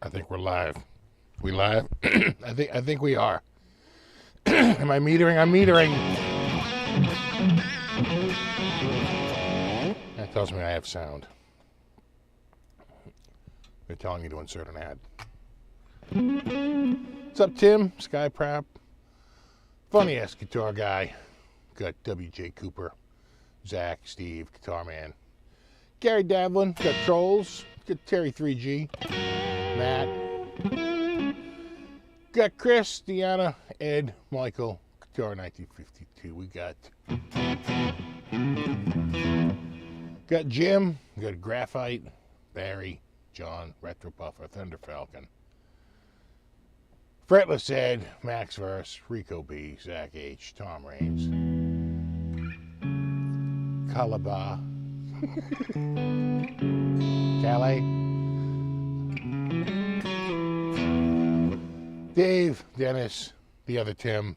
I think we're live. We live? I think we are. Am I metering? I'm metering. That tells me I have sound. They're telling me to insert an ad. What's up, Tim? Sky Prop. Funny ass guitar guy. Got WJ Cooper, Zach, Steve, Guitar Man. Gary Davlin, got Trolls, got Terry 3G, Matt, got Chris, Deanna, Ed, Michael, Guitar 1952. We got Jim, got Graphite, Barry, John, Retro Puffer, Thunder Falcon, Fretless Ed, Max Verse, Rico B, Zach H, Tom Raines, Calabar, Calais, Dave, Dennis, the other Tim,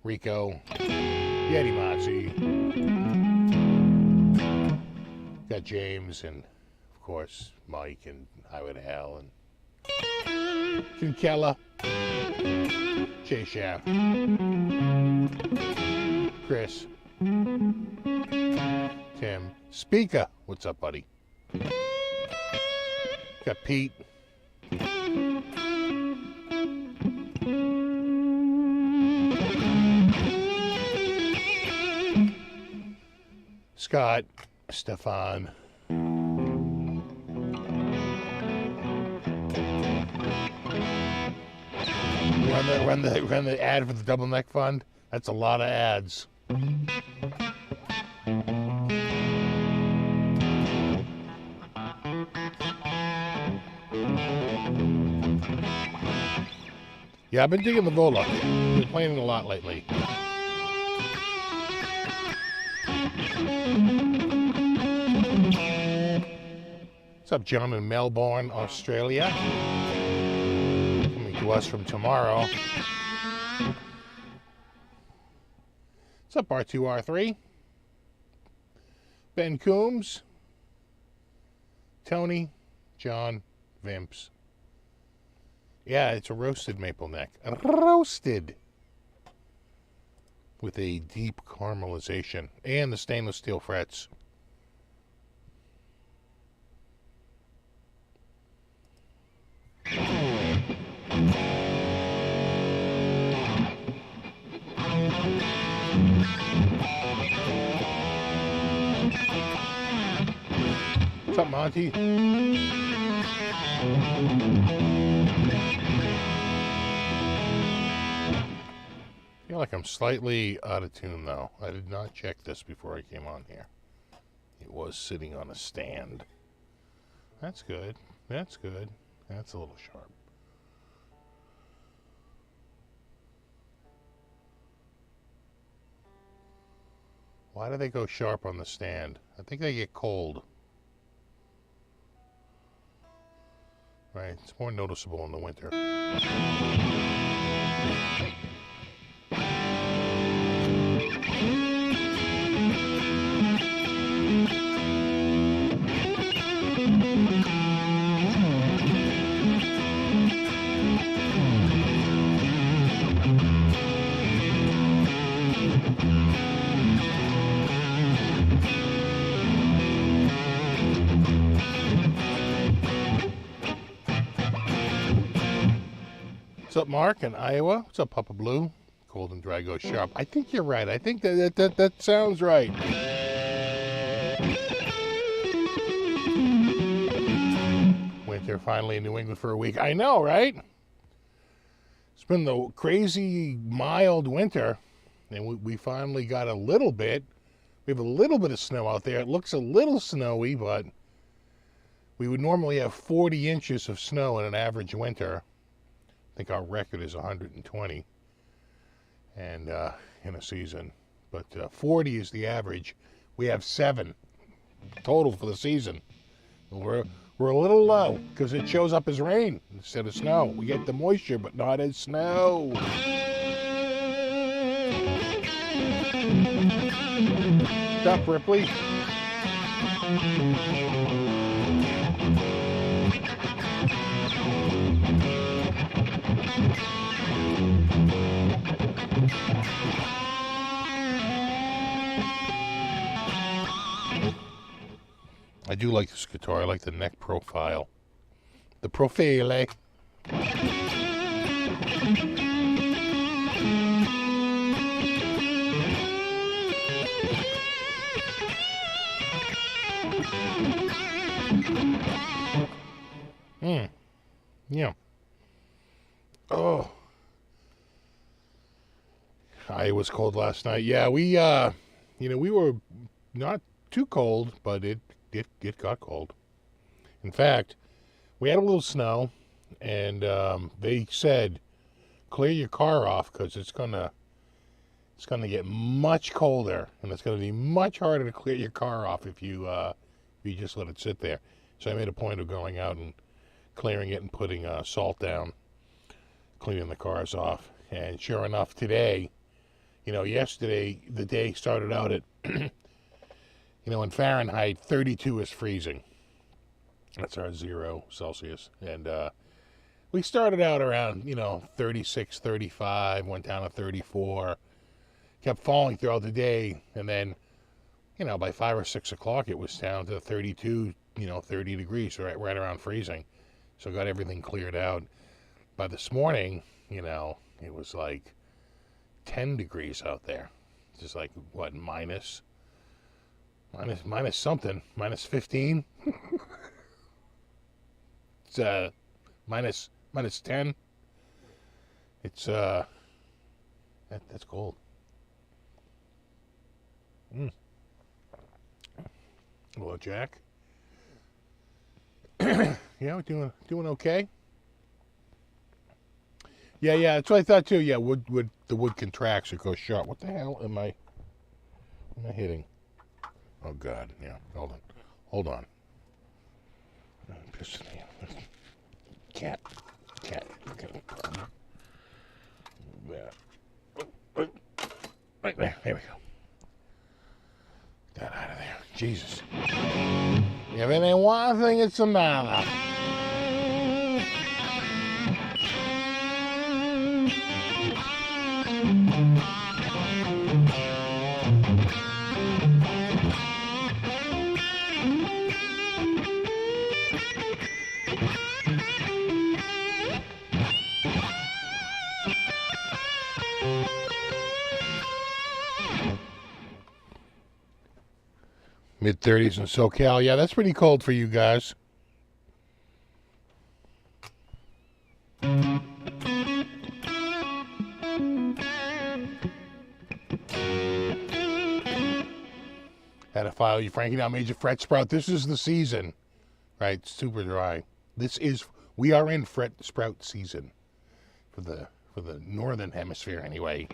Rico, Yeti Mozzie, got James, and of course Mike and Highway to Hell, and Kinkella, Jay Shaft, Chris, Tim, Speaker, what's up, buddy? Got Pete, Scott, Stefan, run the ad for the Double Neck Fund. That's a lot of ads. Yeah, I've been digging the Vola. Been playing it a lot lately. What's up, John in Melbourne, Australia? Coming to us from tomorrow. What's up, R2R3? Ben Coombs, Tony, John, Vimps. Yeah, it's a roasted maple neck. Roasted. With a deep caramelization. And the stainless steel frets. What's up, Monty? I feel like I'm slightly out of tune, though. I did not check this before I came on here. It was sitting on a stand. That's good. That's good. That's a little sharp. Why do they go sharp on the stand? I think they get cold. Right, it's more noticeable in the winter. What's up, Mark in Iowa? What's up, Papa Blue? Cold and dry goes sharp. I think you're right. I think that sounds right. Winter finally in New England for a week. I know, right? It's been the crazy mild winter, and we finally got a little bit. We have a little bit of snow out there. It looks a little snowy, but we would normally have 40 inches of snow in an average winter. I think our record is 120. and in a season. But 40 is the average. We have 7 total for the season. We're a little low because it shows up as rain instead of snow. We get the moisture, but not as snow. What's up, Ripley? I do like this guitar. I like the neck profile. The profile. Yeah. Oh. It was cold last night. Yeah, we we were not too cold, but it got cold. In fact, we had a little snow, and they said clear your car off because it's gonna get much colder, and it's gonna be much harder to clear your car off if you just let it sit there. So I made a point of going out and clearing it and putting salt down, cleaning the cars off. And sure enough, today, yesterday the day started out at in Fahrenheit, 32 is freezing. That's our 0 Celsius. And we started out around, 36, 35, went down to 34, kept falling throughout the day. And then, by 5 or 6 o'clock, it was down to 32, 30 degrees, right around freezing. So got everything cleared out. By this morning, it was like 10 degrees out there. Just like, what, minus something, minus 15. It's minus 10. It's that's cold. Hello, Jack. Yeah, we're doing okay. Yeah, that's what I thought too. Yeah, the wood contracts, it goes sharp. What the hell am I hitting? Oh God, yeah. Hold on. I'm pissing me off. Cat. Okay. Right there. There we go. Get that out of there. Jesus. If it ain't one thing, it's another. Mid-30s in SoCal. Yeah, that's pretty cold for you guys. Had to file you, Frankie. Now, Major Fret Sprout. This is the season, right? It's super dry. We are in Fret Sprout season for the northern hemisphere, anyway.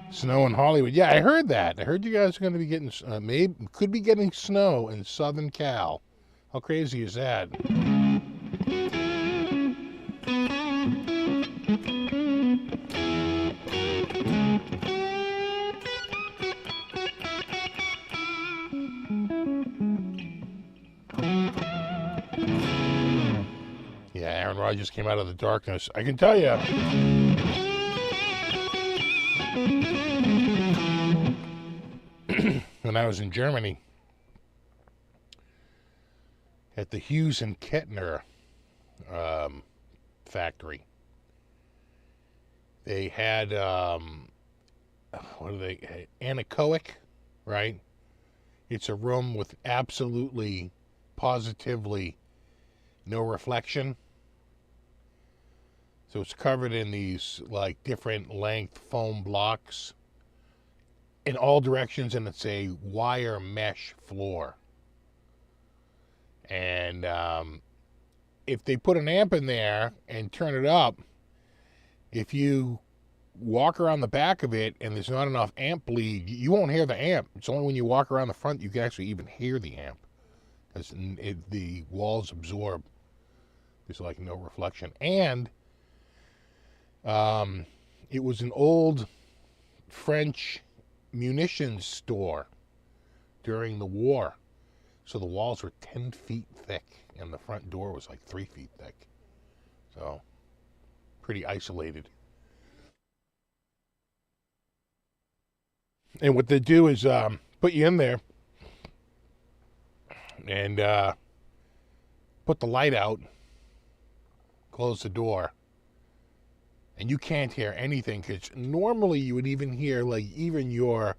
Snow in Hollywood. Yeah, I heard that. I heard you guys are going to be getting, could be getting snow in Southern Cal. How crazy is that? Yeah, Aaron Rodgers came out of the darkness. I can tell you. When I was in Germany at the Hughes and Kettner factory, they had anechoic, right? It's a room with absolutely, positively no reflection. So it's covered in these like different length foam blocks. in all directions, and it's a wire mesh floor. And if they put an amp in there and turn it up, if you walk around the back of it and there's not enough amp bleed, you won't hear the amp. It's only when you walk around the front you can actually even hear the amp, because the walls absorb. There's like no reflection. And it was an old French munitions store during the war. So the walls were 10 feet thick, and the front door was like 3 feet thick. So, pretty isolated. And what they do is put you in there and put the light out, close the door, and you can't hear anything, because normally you would even hear like even your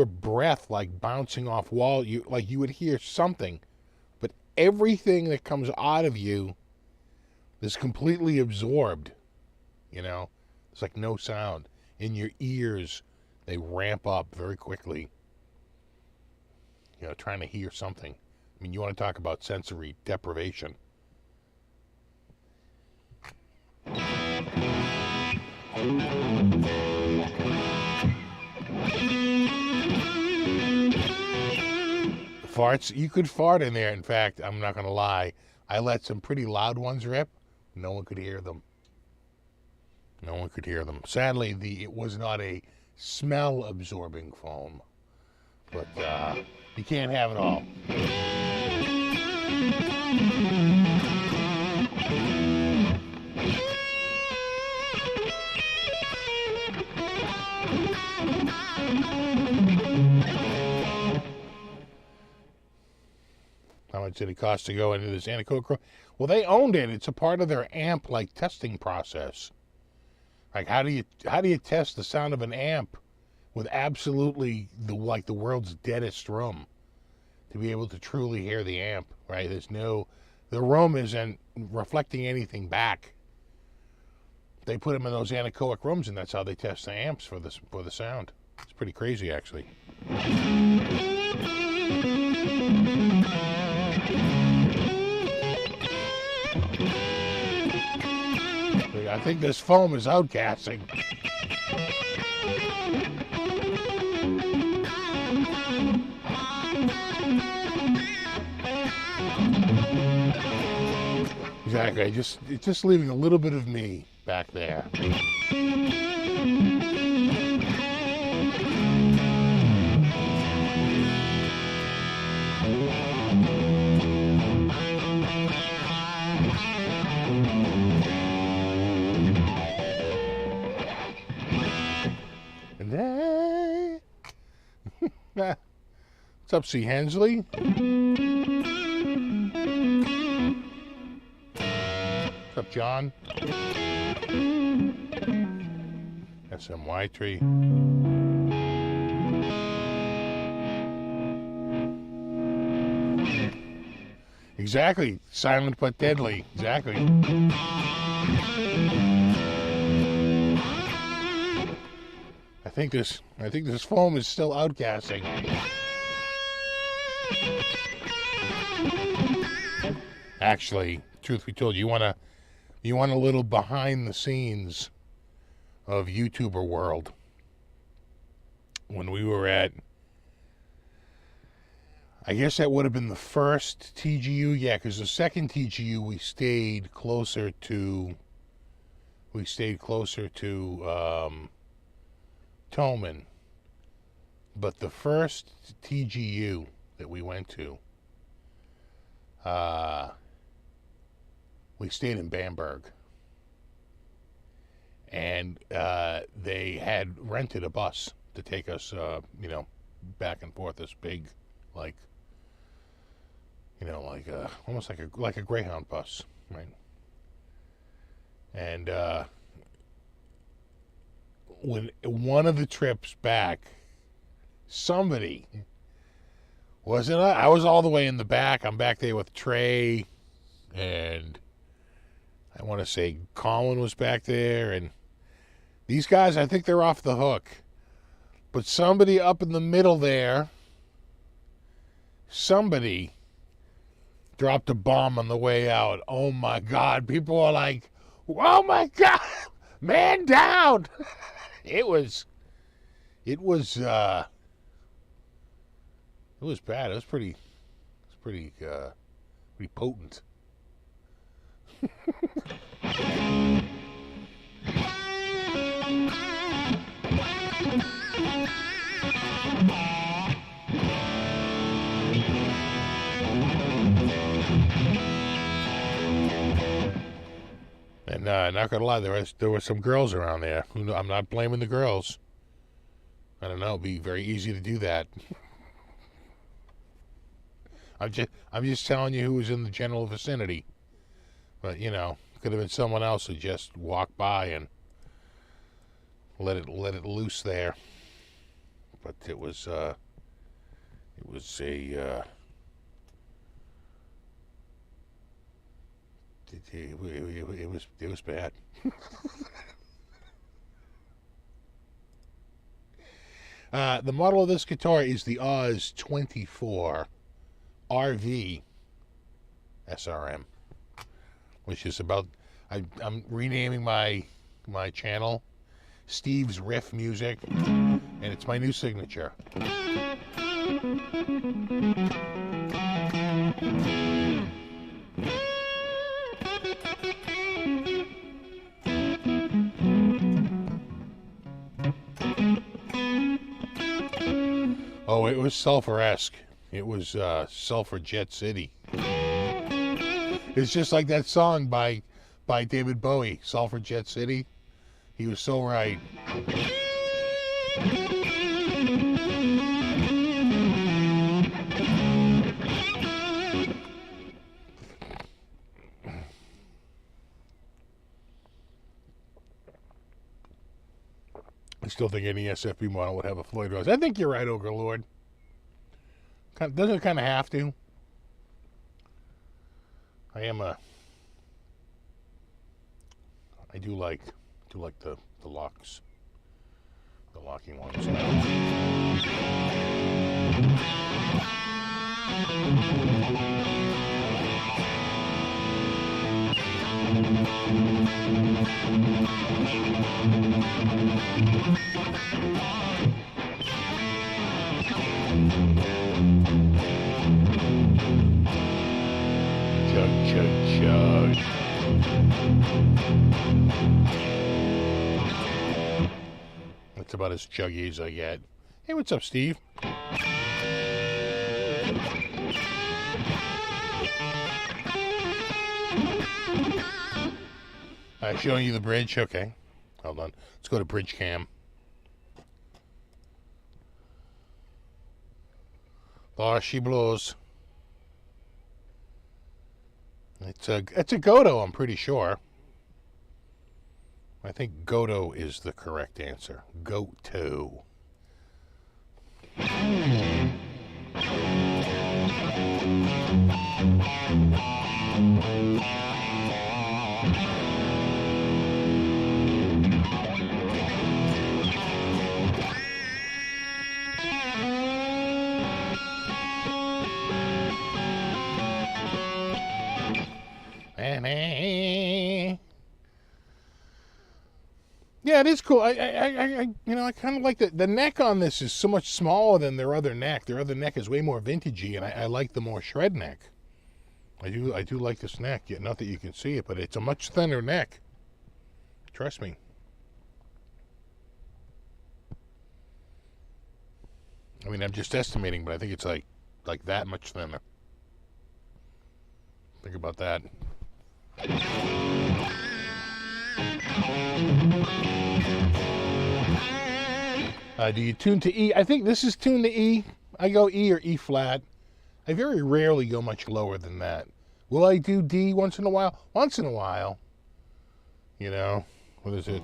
breath like bouncing off wall. You would hear something, but everything that comes out of you is completely absorbed. It's like no sound. In your ears, they ramp up very quickly. Trying to hear something. I mean, you want to talk about sensory deprivation. Farts, you could fart in there. In fact, I'm not going to lie, I let some pretty loud ones rip. No one could hear them. No one could hear them. Sadly, it was not a smell-absorbing foam. But you can't have it all. How much did it cost to go into this Anechoic? Well, they owned it. It's a part of their amp testing process. Like, how do you test the sound of an amp with absolutely the world's deadest room to be able to truly hear the amp, right? The room isn't reflecting anything back. They put them in those anechoic rooms, and that's how they test the amps for the sound. It's pretty crazy, actually. I think this foam is outgassing. Exactly. It's just leaving a little bit of me back there. What's up, C. Hensley? What's up, John? SMY tree. Exactly. Silent but deadly. Exactly. I think this foam is still outgassing. Actually, truth be told, you want a little behind the scenes of YouTuber world. When we were at, I guess that would have been the first TGU, yeah, because the second TGU we stayed closer to Tolman. But the first TGU that we went to, we stayed in Bamberg. And they had rented a bus to take us, back and forth. This big, almost like a Greyhound bus, right? And when one of the trips back, somebody wasn't I was all the way in the back. I'm back there with Trey, and I want to say Colin was back there, and these guys, I think they're off the hook. But somebody up in the middle there, somebody dropped a bomb on the way out. Oh my God. People are like, oh my God, man down. It was bad. It was pretty potent. And not gonna lie, there were some girls around there. I'm not blaming the girls. I don't know. It'd be very easy to do that. I'm just telling you who was in the general vicinity. But you know, could have been someone else who just walked by and let it loose there. But it was a it was bad. The model of this guitar is the Oz 24 RV SRM, which is about, I'm renaming my channel Steve's Riff Music, and it's my new signature. Oh, it was Sulphur-esque. It was Sulphur Jet City. It's just like that song by David Bowie, Sulphur Jet City. He was so right. I still think any SFB model would have a Floyd Rose. I think you're right, Overlord. Doesn't it kind of have to? I do like the locks, the locking ones. Chug, chug, chug. That's about as chuggy as I get. Hey, what's up, Steve? Showing you the bridge? Okay. Hold on. Let's go to bridge cam. There she blows. It's a Goto, I'm pretty sure. I think Goto is the correct answer. Goto. Yeah, it is cool. I kind of like the neck on this is so much smaller than their other neck. Their other neck is way more vintagey, and I like the more shred neck. I do like this neck. Yeah, not that you can see it, but it's a much thinner neck. Trust me. I mean, I'm just estimating, but I think it's like that much thinner. Think about that. Do you tune to E? I think this is tuned to E. I go E or E flat. I very rarely go much lower than that. Will I do D once in a while? Once in a while. You know, what is it?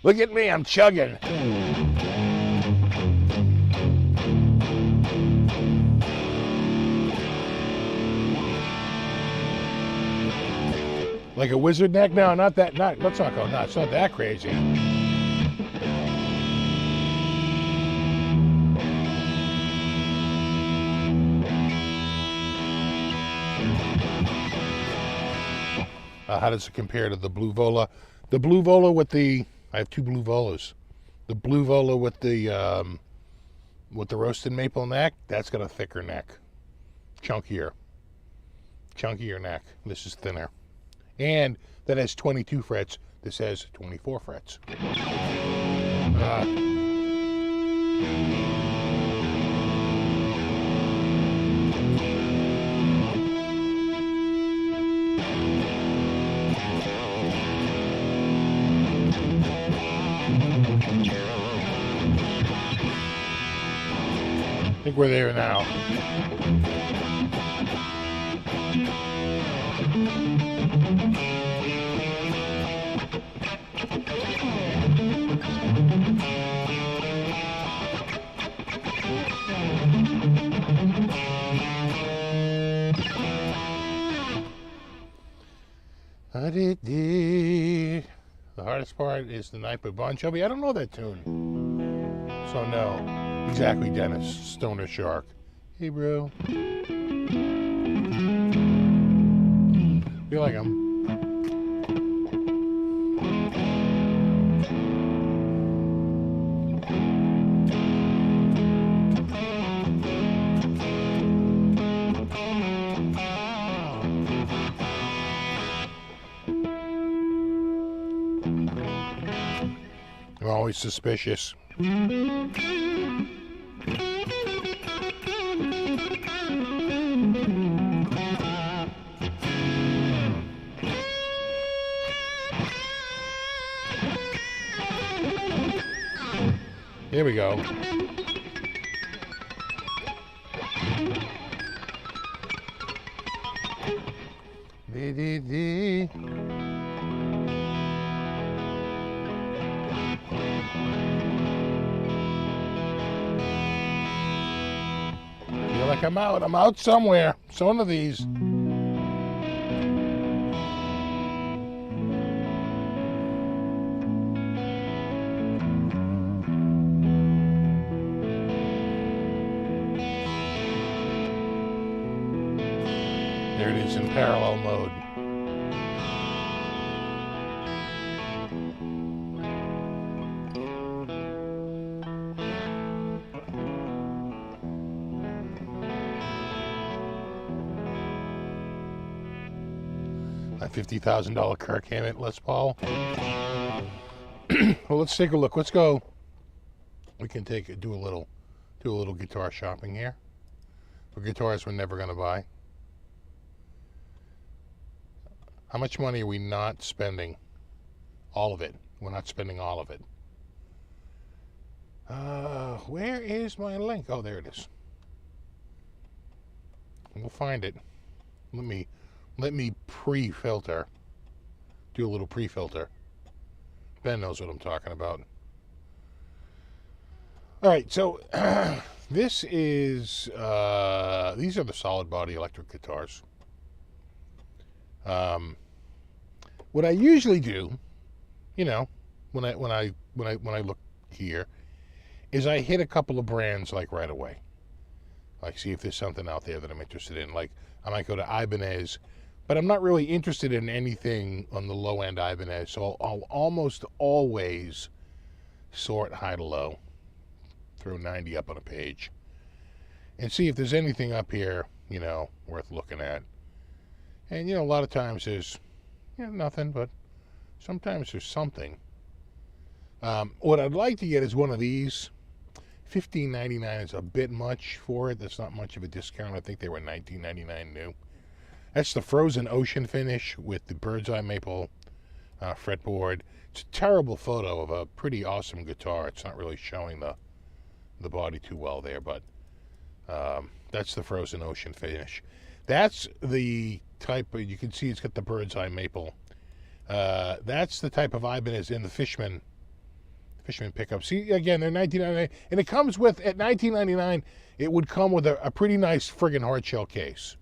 Look at me, I'm chugging. Like a wizard neck? No, not that. Let's not go nuts. It's not that crazy. How does it compare to the Blue Vola? The Blue Vola with the, I have two Blue Volas. The Blue Vola with the roasted maple neck, that's got a thicker neck. Chunkier neck. This is thinner. And that has 22 frets. This has 24 frets. I think we're there now. The hardest part is the night by Bon Jovi. I don't know that tune. So no. Exactly, Dennis. Stoner Shark. Hey, bro. Feel like I'm... I'm always suspicious. Here we go. Dee. Feel like I'm out. I'm out somewhere. It's one of these. There it is in parallel mode. My $50,000 Kirk Hammett Les Paul. Well, let's take a look. Let's go. We can do a little guitar shopping here. For guitars we're never going to buy. How much money are we not spending? All of it. We're not spending all of it. Where is my link? Oh, there it is. We'll find it. Let me pre-filter. Do a little pre-filter. Ben knows what I'm talking about. All right, so these are the solid body electric guitars. What I usually do, you know, when I look here, is I hit a couple of brands like right away. Like see if there's something out there that I'm interested in. Like I might go to Ibanez, but I'm not really interested in anything on the low end Ibanez. So I'll almost always sort high to low, throw 90 up on a page, and see if there's anything up here, you know, worth looking at. And, you know, a lot of times there's, you know, nothing, but sometimes there's something. What I'd like to get is one of these. $15.99 is a bit much for it. That's not much of a discount. I think they were $19.99 new. That's the Frozen Ocean finish with the bird's eye maple fretboard. It's a terrible photo of a pretty awesome guitar. It's not really showing the body too well there, but that's the Frozen Ocean finish. That's the type of, you can see it's got the bird's eye maple. That's the type of Ibanez in the Fishman Fisherman pickup. See, again, they're $19.99, and it comes with, at $19.99, it would come with a pretty nice friggin' hard shell case.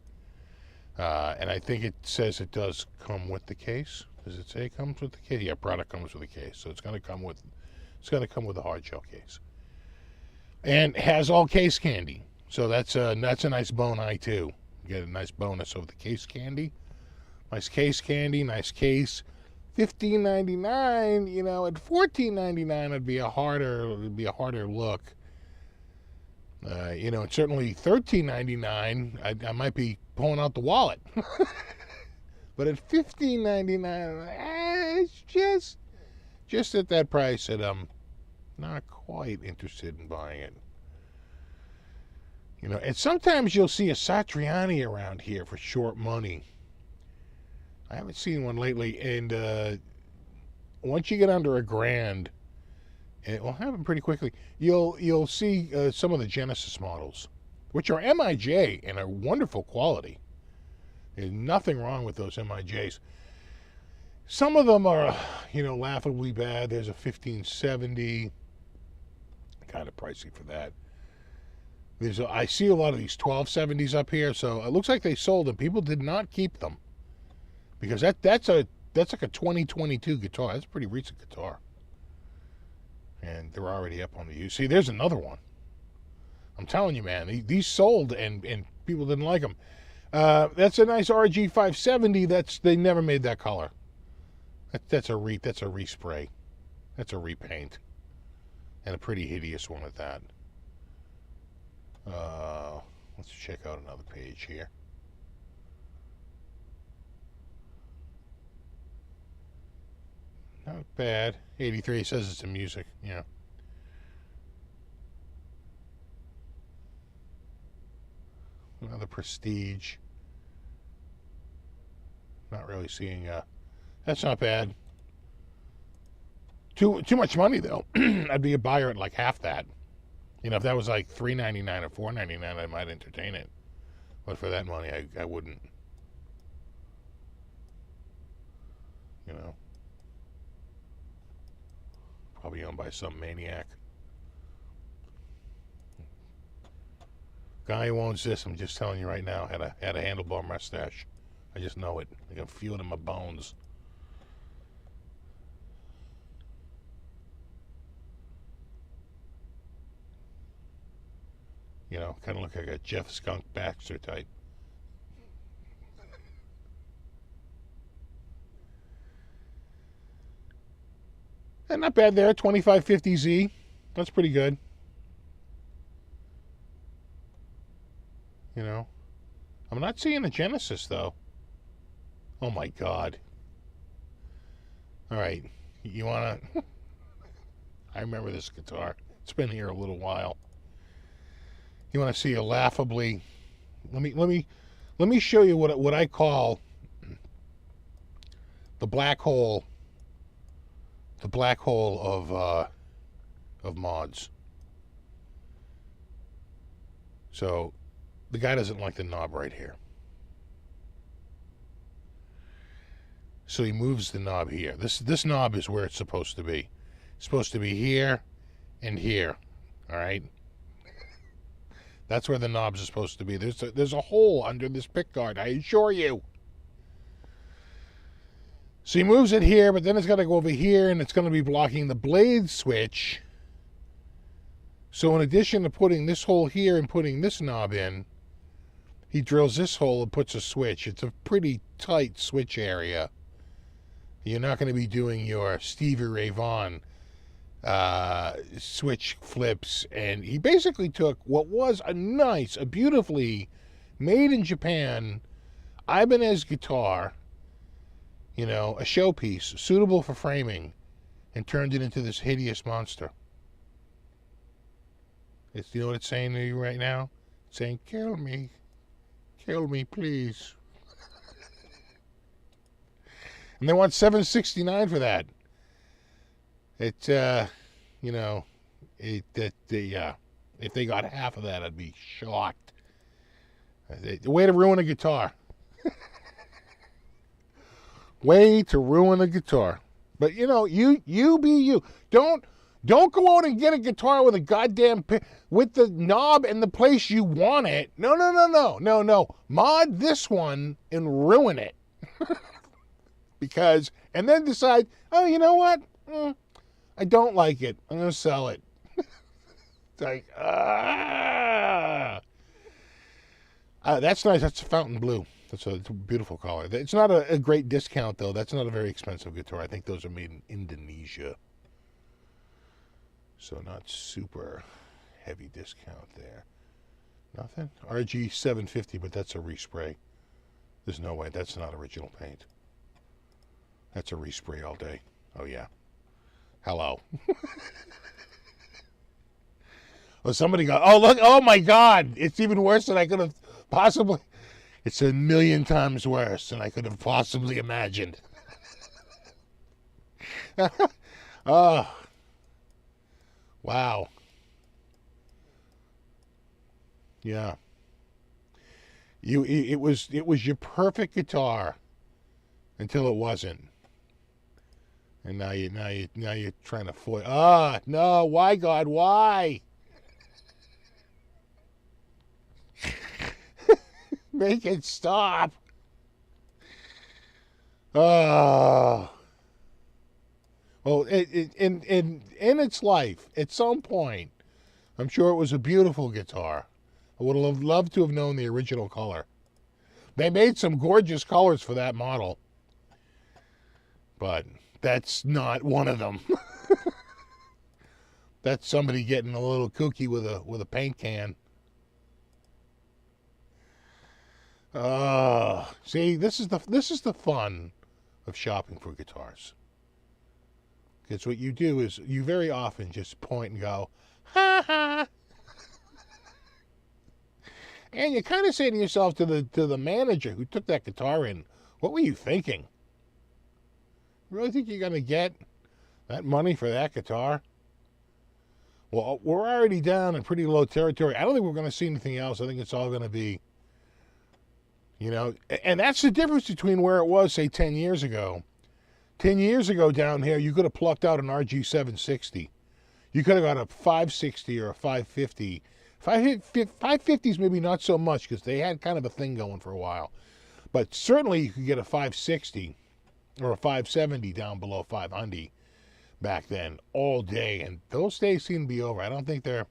And I think it says it does come with the case. Does it say it comes with the case? Yeah, product comes with a case, so it's going to come with a hard shell case, and has all case candy. So that's a nice bone too. You get a nice bonus of the case candy. Nice case candy, nice case. $15.99. You know, at $14.99 it'd be a harder look. You know, certainly $13.99, I might be pulling out the wallet. But at $15.99, it's just at that price that I'm not quite interested in buying it. You know, and sometimes you'll see a Satriani around here for short money. I haven't seen one lately, and once you get under $1,000, and it will happen pretty quickly, you'll see some of the Genesis models, which are MIJ and are wonderful quality. There's nothing wrong with those MIJs. Some of them are, you know, laughably bad. There's a 1570, kind of pricey for that. I see a lot of these 1270s up here, so it looks like they sold them. People did not keep them, because that's like a 2022 guitar. That's a pretty recent guitar, and they're already up on the use. See, there's another one. I'm telling you, man, these sold, and people didn't like them. That's a nice RG 570. They never made that color. That's a respray. That's a repaint, and a pretty hideous one at that. Let's check out another page here. Not bad. 83 says it's a music. Yeah. Another Prestige. Not really seeing. That's not bad. Too much money though. I'd be a buyer at like half that. You know, if that was like $3.99 or $4.99, I might entertain it. But for that money, I wouldn't. You know, probably owned by some maniac. Guy who owns this, I'm just telling you right now, had a handlebar mustache. I just know it. I can feel it in my bones. You know, kind of look like a Jeff Skunk Baxter type. And not bad there, 2550Z. That's pretty good. You know, I'm not seeing a Genesis though. Oh my God. All right, you wanna? I remember this guitar. It's been here a little while. You want to see a laughably? Let me show you what I call the black hole. The black hole of mods. So the guy doesn't like the knob right here. So he moves the knob here. This knob is where it's supposed to be. It's supposed to be here and here. All right. That's where the knobs are supposed to be. There's a hole under this pickguard, I assure you. So he moves it here, but then it's got to go over here, and it's going to be blocking the blade switch. So in addition to putting this hole here and putting this knob in, he drills this hole and puts a switch. It's a pretty tight switch area. You're not going to be doing your Stevie Ray Vaughan switch flips, and he basically took what was a beautifully made in Japan Ibanez guitar, you know, a showpiece suitable for framing, and turned it into this hideous monster. You know what it's saying to you right now? It's saying, kill me, please. And they want $769 for that. It, you know, if they got half of that, I'd be shocked. Way to ruin a guitar. Way to ruin a guitar. But you know, you be you. Don't Don't go out and get a guitar with a goddamn with the knob in the place you want it. No, no, no, no, no, no. Mod this one and ruin it. Because, and then decide, oh, you know what? I don't like it. I'm going to sell it. It's like, that's nice. That's a fountain blue. It's a beautiful color. It's not a great discount, though. That's not a very expensive guitar. I think those are made in Indonesia. So not super heavy discount there. Nothing? RG 750, but that's a respray. There's no way. That's not original paint. That's a respray all day. Oh, yeah. Hello. Well, somebody got, oh, look, oh, my God. It's even worse than I could have possibly. It's a million times worse than I could have possibly imagined. Oh. Wow. Yeah. It was your perfect guitar until it wasn't. And now you're trying to foil. No, why, God, why? Make it stop. Oh. Well, in its life, at some point, I'm sure it was a beautiful guitar. I would have loved to have known the original color. They made some gorgeous colors for that model, but that's not one of them. That's somebody getting a little kooky with a paint can. See, this is the fun of shopping for guitars. Because what you do is you very often just point and go, ha ha. And you kind of say to yourself, to the manager who took that guitar in, what were you thinking? You really think you're going to get that money for that guitar? Well, we're already down in pretty low territory. I don't think we're going to see anything else. I think it's all going to be, and that's the difference between where it was, say, 10 years ago. 10 years ago down here, you could have plucked out an RG 760. You could have got a 560 or a 550. 550s maybe not so much because they had kind of a thing going for a while. But certainly you could get a 560 or a 570 down below 500 back then all day. And those days seem to be over. I don't think they're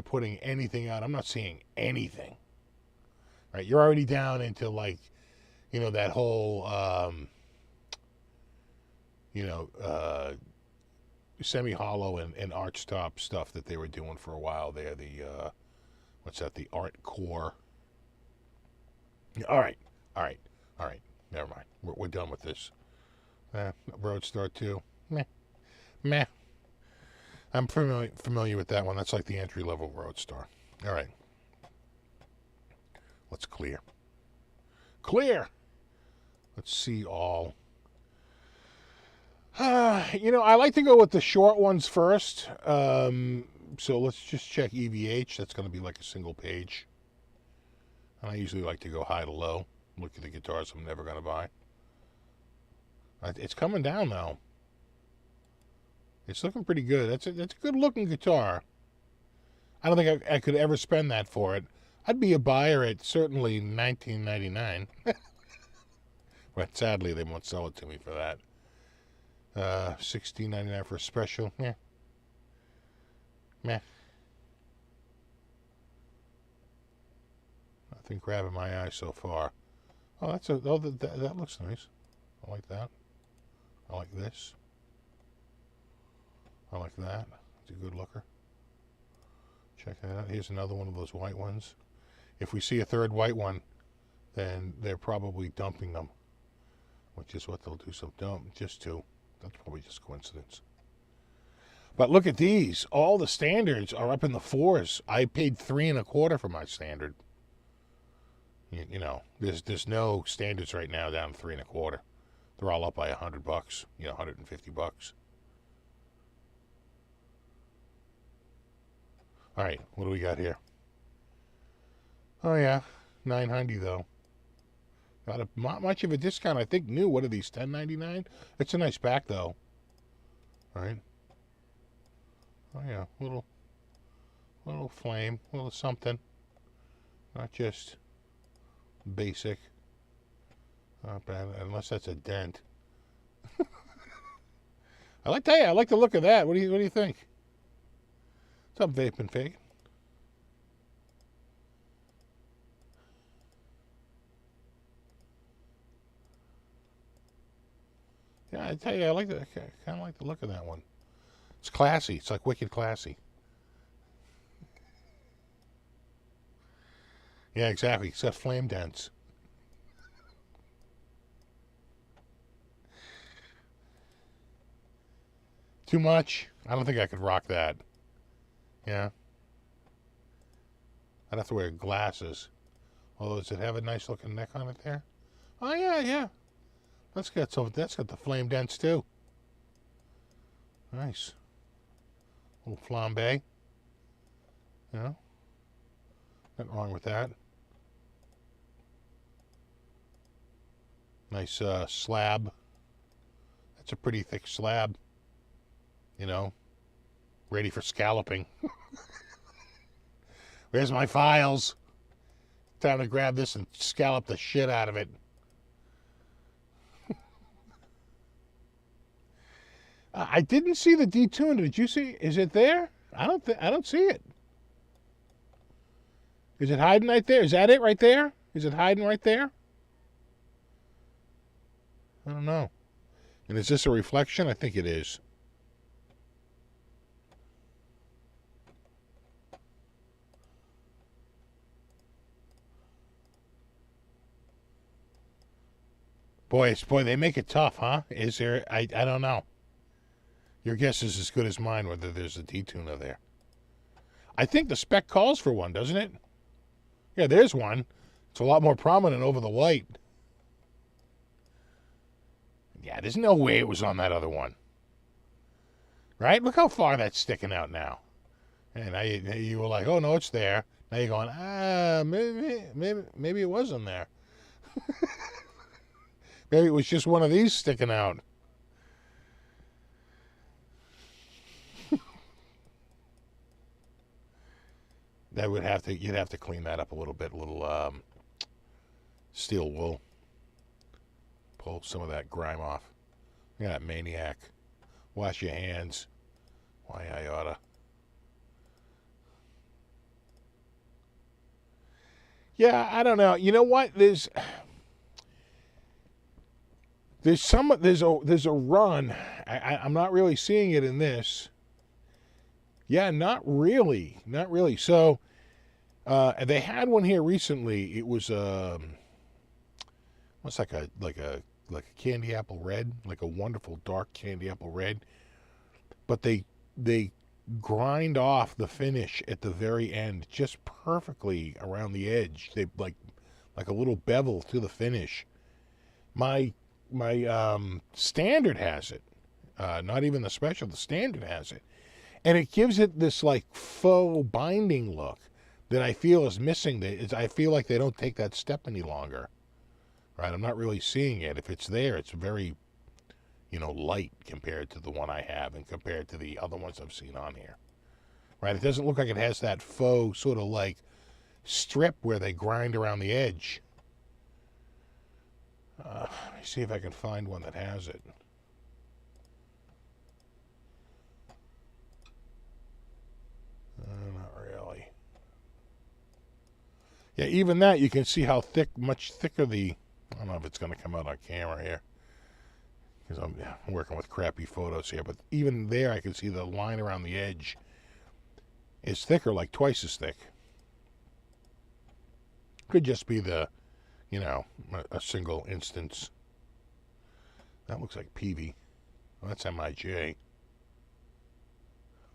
putting anything out. I'm not seeing anything. Right? You're already down into like, that whole, semi-hollow and arch top stuff that they were doing for a while there. The, what's that? The Art Core. All right. Never mind. We're done with this. Roadstar 2. Meh. I'm familiar with that one. That's like the entry-level Roadstar. All right. Let's clear. Let's see all. I like to go with the short ones first. So let's just check EVH. That's going to be like a single page. And I usually like to go high to low. Look at the guitars I'm never going to buy. It's coming down now. It's looking pretty good. That's a good looking guitar. I don't think I could ever spend that for it. I'd be a buyer at certainly $19.99. But sadly, they won't sell it to me for that. $16.99 for a special. Meh. Nothing grabbing my eye so far. Oh, that looks nice. I like that. I like this. I like that. It's a good looker. Check that out. Here's another one of those white ones. If we see a third white one, then they're probably dumping them, which is what they'll do. So just two. That's probably just coincidence. But look at these. All the standards are up in the 4s. I paid $3.25 for my standard. There's no standards right now down $3.25. They're all up by $100. $150. All right, what do we got here? Oh yeah, $900 though. Not much of a discount. I think new. What are these? $10.99. It's a nice back though. All right. Oh yeah, little flame, little something. Not just basic. Not bad, unless that's a dent. I like the look of that. What do you think? What's up, vaping fake? Yeah, I tell you, I kind of like the look of that one. It's classy. It's like wicked classy. Yeah, exactly. It's got flame dents. Too much? I don't think I could rock that. Yeah. I'd have to wear glasses. Although, does it have a nice looking neck on it there? Oh, yeah, yeah. That's got the flame dents too. Nice. Little flambe. You know? Nothing wrong with that. Nice slab. That's a pretty thick slab. You know? Ready for scalloping. Where's my files? Time to grab this and scallop the shit out of it. I didn't see the detuner. Did you see? Is it there? I don't see it. Is it hiding right there? Is that it right there? Is it hiding right there? I don't know. And is this a reflection? I think it is. Boy, they make it tough, huh? Is there? I don't know. Your guess is as good as mine whether there's a detuner there. I think the spec calls for one, doesn't it? Yeah, there's one. It's a lot more prominent over the white. Yeah, there's no way it was on that other one. Right? Look how far that's sticking out now. And now you were like, oh, no, it's there. Now you're going, maybe it wasn't there. Maybe it was just one of these sticking out. You'd have to clean that up a little bit, steel wool. Pull some of that grime off. Look at that maniac. Wash your hands. Why I oughta. Yeah, I don't know. You know what? There's a run. I'm not really seeing it in this. Yeah, not really. So, they had one here recently. It was what's like a candy apple red, like a wonderful dark candy apple red. But they grind off the finish at the very end just perfectly around the edge. They like a little bevel to the finish. My standard has it. Not even the special, the standard has it. And it gives it this like faux binding look that I feel is missing. I feel like they don't take that step any longer. Right? I'm not really seeing it. If it's there, it's very, light compared to the one I have and compared to the other ones I've seen on here. Right? It doesn't look like it has that faux sort of like strip where they grind around the edge. Let me see if I can find one that has it. Not really. Yeah, even that, you can see how much thicker I don't know if it's going to come out on camera here, because I'm working with crappy photos here, but even there I can see the line around the edge is thicker, like twice as thick. Could just be a single instance. That looks like PV. Well, that's MIJ.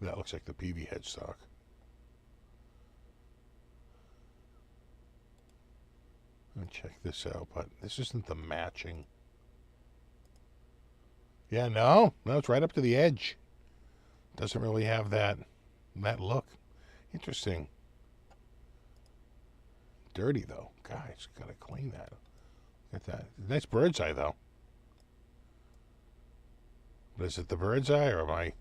That looks like the PV headstock. Check this out, but this isn't the matching. Yeah, no, it's right up to the edge. Doesn't really have that look. Interesting. Dirty though, guys. Gotta clean that. Look at that. Nice bird's eye though. But is it the bird's eye or am I?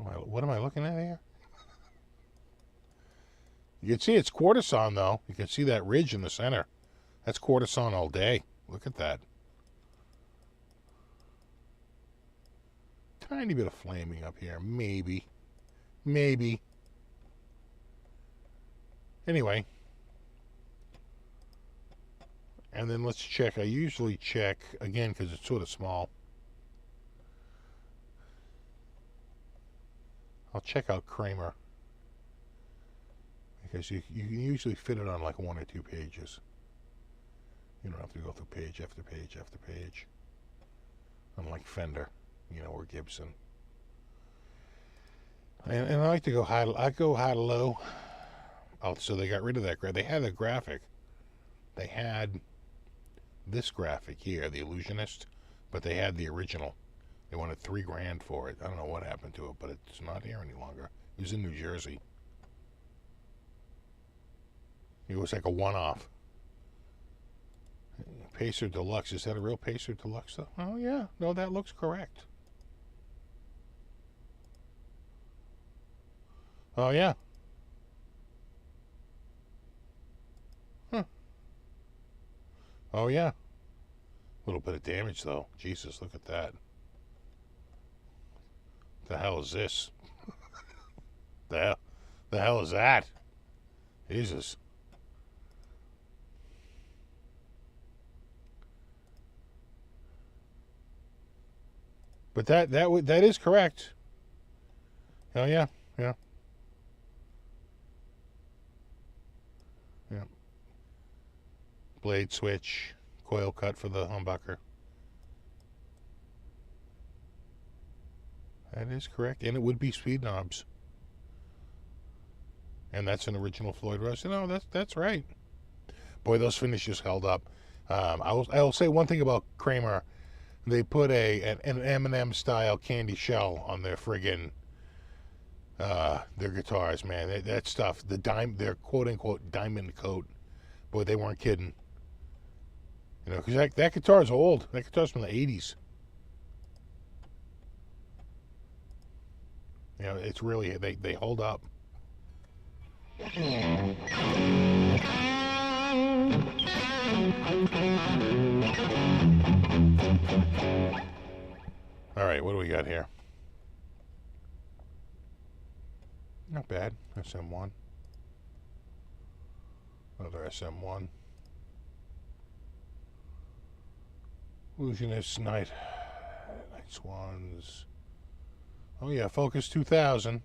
What am I looking at here? You can see it's quartersawn, though. You can see that ridge in the center. That's quartersawn all day. Look at that. Tiny bit of flaming up here. Maybe. Maybe. Anyway. And then let's check. I usually check, again, because it's sort of small. I'll check out Kramer. Because you can usually fit it on like 1 or 2 pages. You don't have to go through page after page after page. Unlike Fender, or Gibson. And I like to go high. I go high to low. So they got rid of that. They had a graphic. They had this graphic here, the Illusionist, but they had the original. They wanted $3,000 for it. I don't know what happened to it, but it's not here any longer. It was in New Jersey. It was like a one-off. Pacer Deluxe. Is that a real Pacer Deluxe, though? Oh, yeah. No, that looks correct. Oh, yeah. Huh. Oh, yeah. A little bit of damage, though. Jesus, look at that. The hell is this? The hell is that? Jesus. But that is correct. Oh yeah, yeah, yeah. Blade switch, coil cut for the humbucker. That is correct, and it would be speed knobs. And that's an original Floyd Rose. No, that's right. Boy, those finishes held up. I will say one thing about Kramer. They put an M&M style candy shell on their friggin' their guitars, man. That stuff, their quote unquote diamond coat. Boy, they weren't kidding. Because that guitar is old. That guitar's from the 80s. It's really, they hold up. All right, what do we got here? Not bad. SM1. Another SM1. Illusionist Night Swans. Oh yeah, Focus 2000.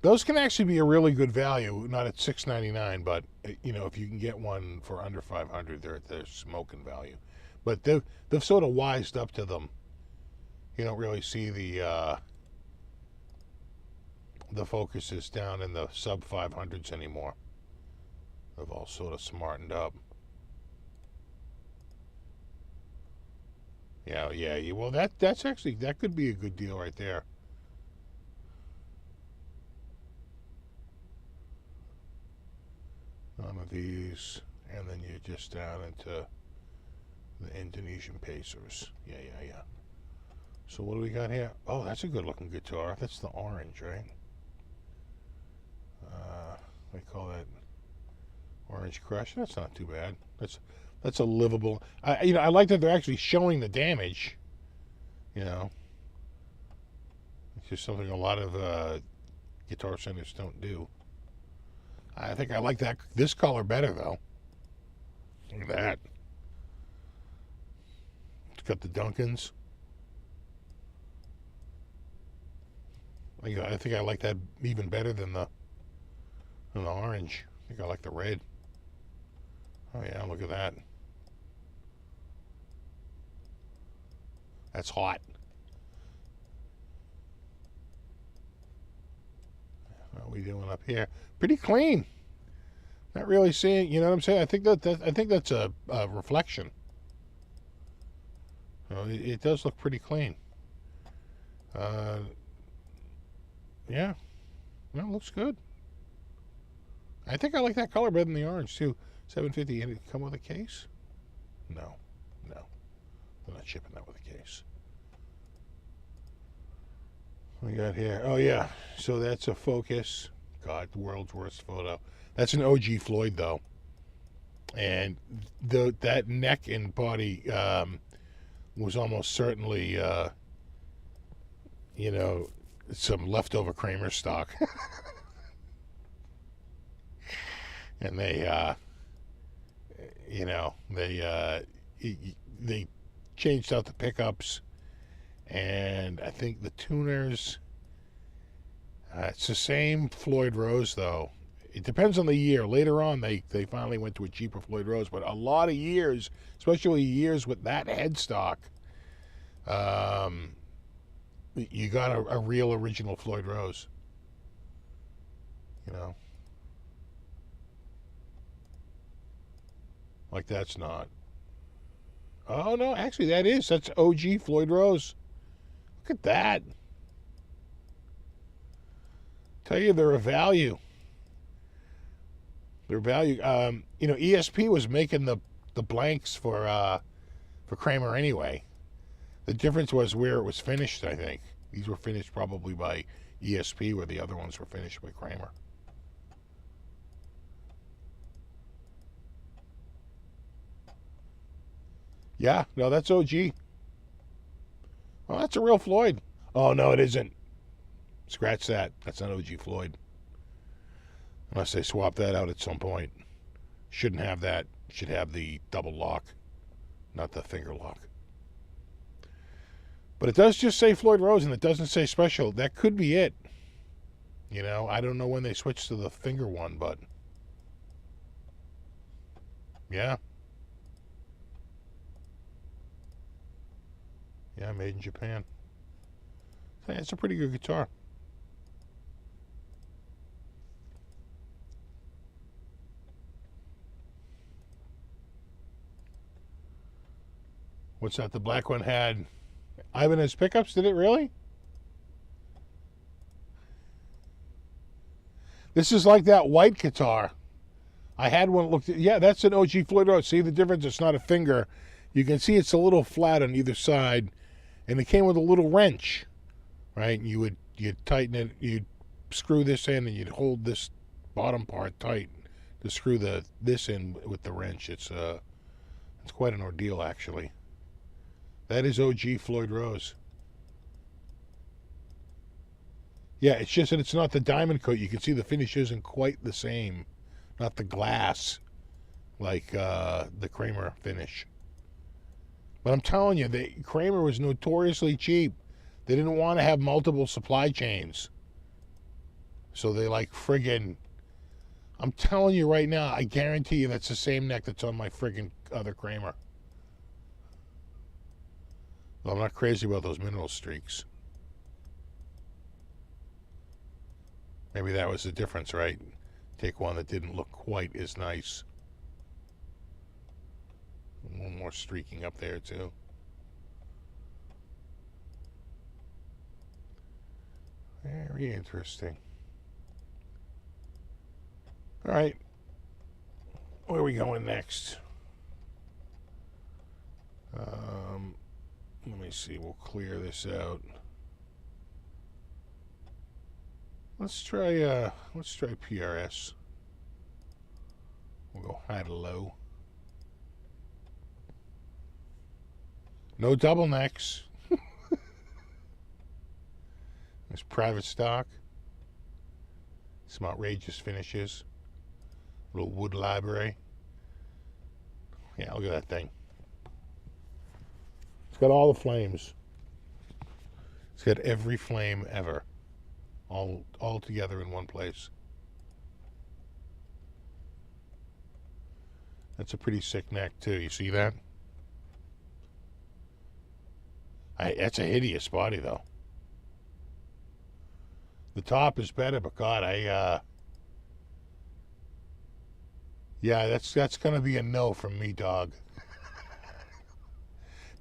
Those can actually be a really good value. Not at $699, but if you can get one for under $500, they're smoking value. But they've sort of wised up to them. You don't really see the Focuses down in the sub 500s anymore. They've all sort of smartened up. Yeah. Well, that's actually, that could be a good deal right there. None of these, and then you're just down into the Indonesian Pacers. Yeah. So what do we got here? Oh, that's a good looking guitar. That's the orange, right? They call that Orange Crush. That's not too bad. That's a livable. I like that they're actually showing the damage. It's just something a lot of guitar centers don't do. I think I like this color better, though. Look at that. It's got the Duncans. I think I like that even better than the orange. I think I like the red. Oh yeah, look at that. That's hot. What are we doing up here? Pretty clean. Not really seeing, you know what I'm saying? I think that's a reflection. It does look pretty clean. Yeah. Well, it looks good. I think I like that color better than the orange, too. $750. And it come with a case? No. They're not shipping that with a case. We got here. Oh yeah. So that's a Focus. God, the world's worst photo. That's an OG Floyd though, and that neck and body was almost certainly you know, some leftover Kramer stock, and you know, they changed out the pickups, and I think the tuners. It's the same Floyd Rose though. It depends on the year. Later on, they finally went to a cheaper Floyd Rose, but a lot of years, especially years with that headstock, you got a real original Floyd Rose. You know, like that's not. Oh no, actually that's OG Floyd Rose. Look at that. Tell you they're a value. They're value. You know, ESP was making the blanks for Kramer anyway. The difference was where it was finished. I think these were finished probably by ESP, where the other ones were finished by Kramer. Yeah, no, that's OG. Oh, that's a real Floyd. Oh no, it isn't. Scratch that. That's not OG Floyd. Unless they swap that out at some point. Shouldn't have that. Should have the double lock, not the finger lock. But it does just say Floyd Rose, and it doesn't say special. That could be it. You know, I don't know when they switched to the finger one, but yeah. Yeah, made in Japan. It's a pretty good guitar. What's that? The black one had Ibanez pickups, did it really? This is like that white guitar. I had one looked at, yeah, that's an OG Floyd Rose. See the difference? It's not a finger. You can see it's a little flat on either side, and it came with a little wrench, right? You'd tighten it, you'd screw this in, and you'd hold this bottom part tight to screw this in with the wrench. It's quite an ordeal, actually. That is OG Floyd Rose. Yeah, it's just that it's not the diamond coat. You can see the finish isn't quite the same. Not the glass like the Kramer finish. But I'm telling you, Kramer was notoriously cheap. They didn't want to have multiple supply chains. So they like friggin', I'm telling you right now, I guarantee you that's the same neck that's on my friggin' other Kramer. Well, I'm not crazy about those mineral streaks. Maybe that was the difference, right? Take one that didn't look quite as nice. A little more streaking up there, too. Very interesting. All right. Where are we going next? Let me see. We'll clear this out. Let's try PRS. We'll go high to low. No double necks. There's private stock. Some outrageous finishes. Little wood library. Yeah, look at that thing. It's got all the flames. It's got every flame ever. All together in one place. That's a pretty sick neck too. You see that? That's a hideous body though. The top is better, but God, yeah, that's gonna be a no from me, dog.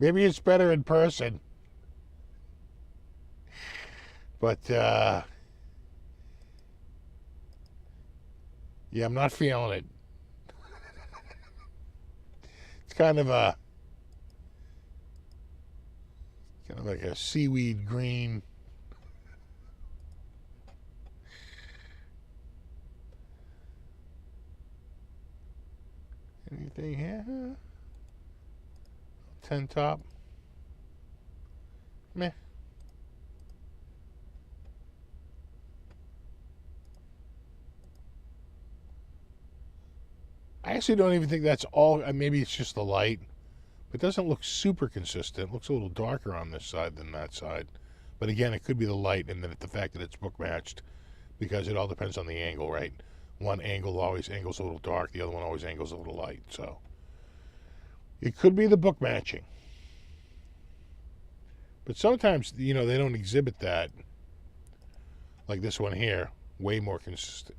Maybe it's better in person, but yeah, I'm not feeling it. It's kind of like a seaweed green. Anything here? 10 top. Meh. I actually don't even think that's all. Maybe it's just the light. It doesn't look super consistent. It looks a little darker on this side than that side. But again, it could be the light and then the fact that it's book matched, because it all depends on the angle, right? One angle always angles a little dark. The other one always angles a little light. So it could be the book matching. But sometimes, they don't exhibit that. Like this one here, way more consistent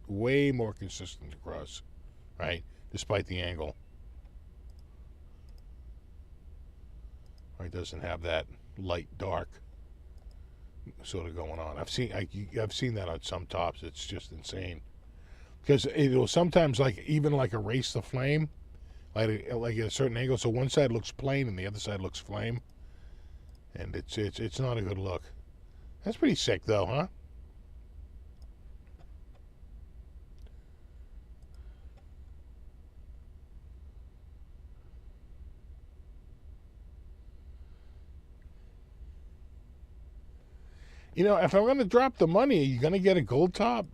across, right? Despite the angle. It doesn't have that light dark sort of going on. I've seen that on some tops. It's just insane, because it will sometimes even erase the flame, like at a certain angle. So one side looks plain and the other side looks flame, and it's not a good look. That's pretty sick though, huh? If I'm going to drop the money, are you going to get a gold top?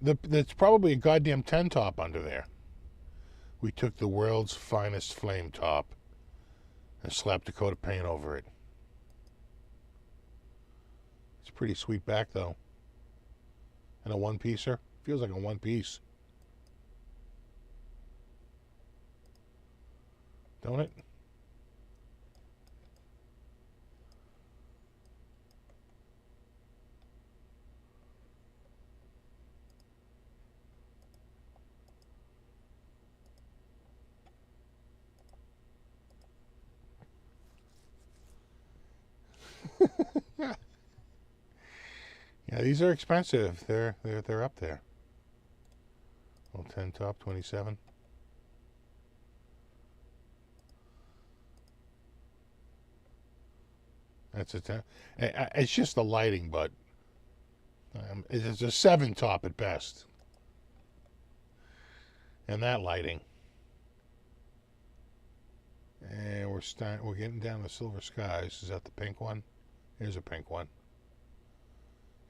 That's probably a goddamn 10 top under there. We took the world's finest flame top and slapped a coat of paint over it. It's a pretty sweet back, though. And a one-piecer. Feels like a one-piece. Don't it? Yeah, these are expensive. They're up there. Well, 10 top, 27. That's a 10. It's just the lighting, but it's a 7 top at best. And that lighting. And we're getting down to Silver Skies. Is that the pink one? Here's a pink one.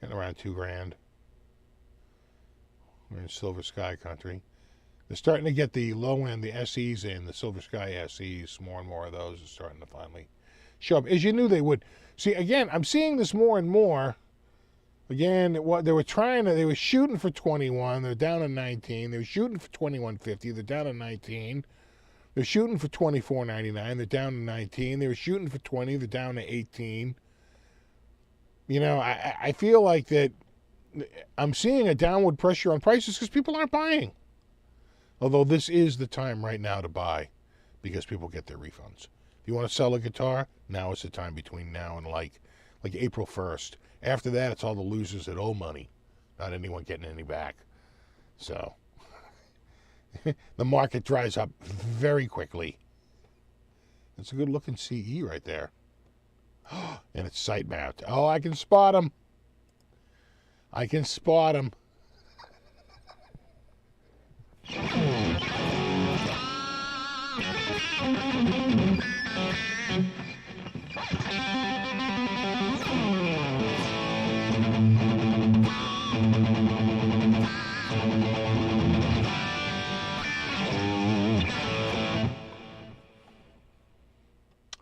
Getting around $2,000. We're in Silver Sky country. They're starting to get the low end, the SEs in, the Silver Sky SEs. More and more of those are starting to finally show up, as you knew they would. See, again, I'm seeing this more and more. Again, they were shooting for 21. They're down to 19. They were shooting for 21.50. They're down to 19. They're shooting for 24.99. They're down to 19. They were shooting for 20. They're down to 18. I feel like that I'm seeing a downward pressure on prices because people aren't buying. Although this is the time right now to buy, because people get their refunds. If you want to sell a guitar, now is the time, between now and like April 1st. After that, it's all the losers that owe money, not anyone getting any back. So the market dries up very quickly. It's a good looking CE right there. And it's sight mount. Oh, I can spot them. I can spot them.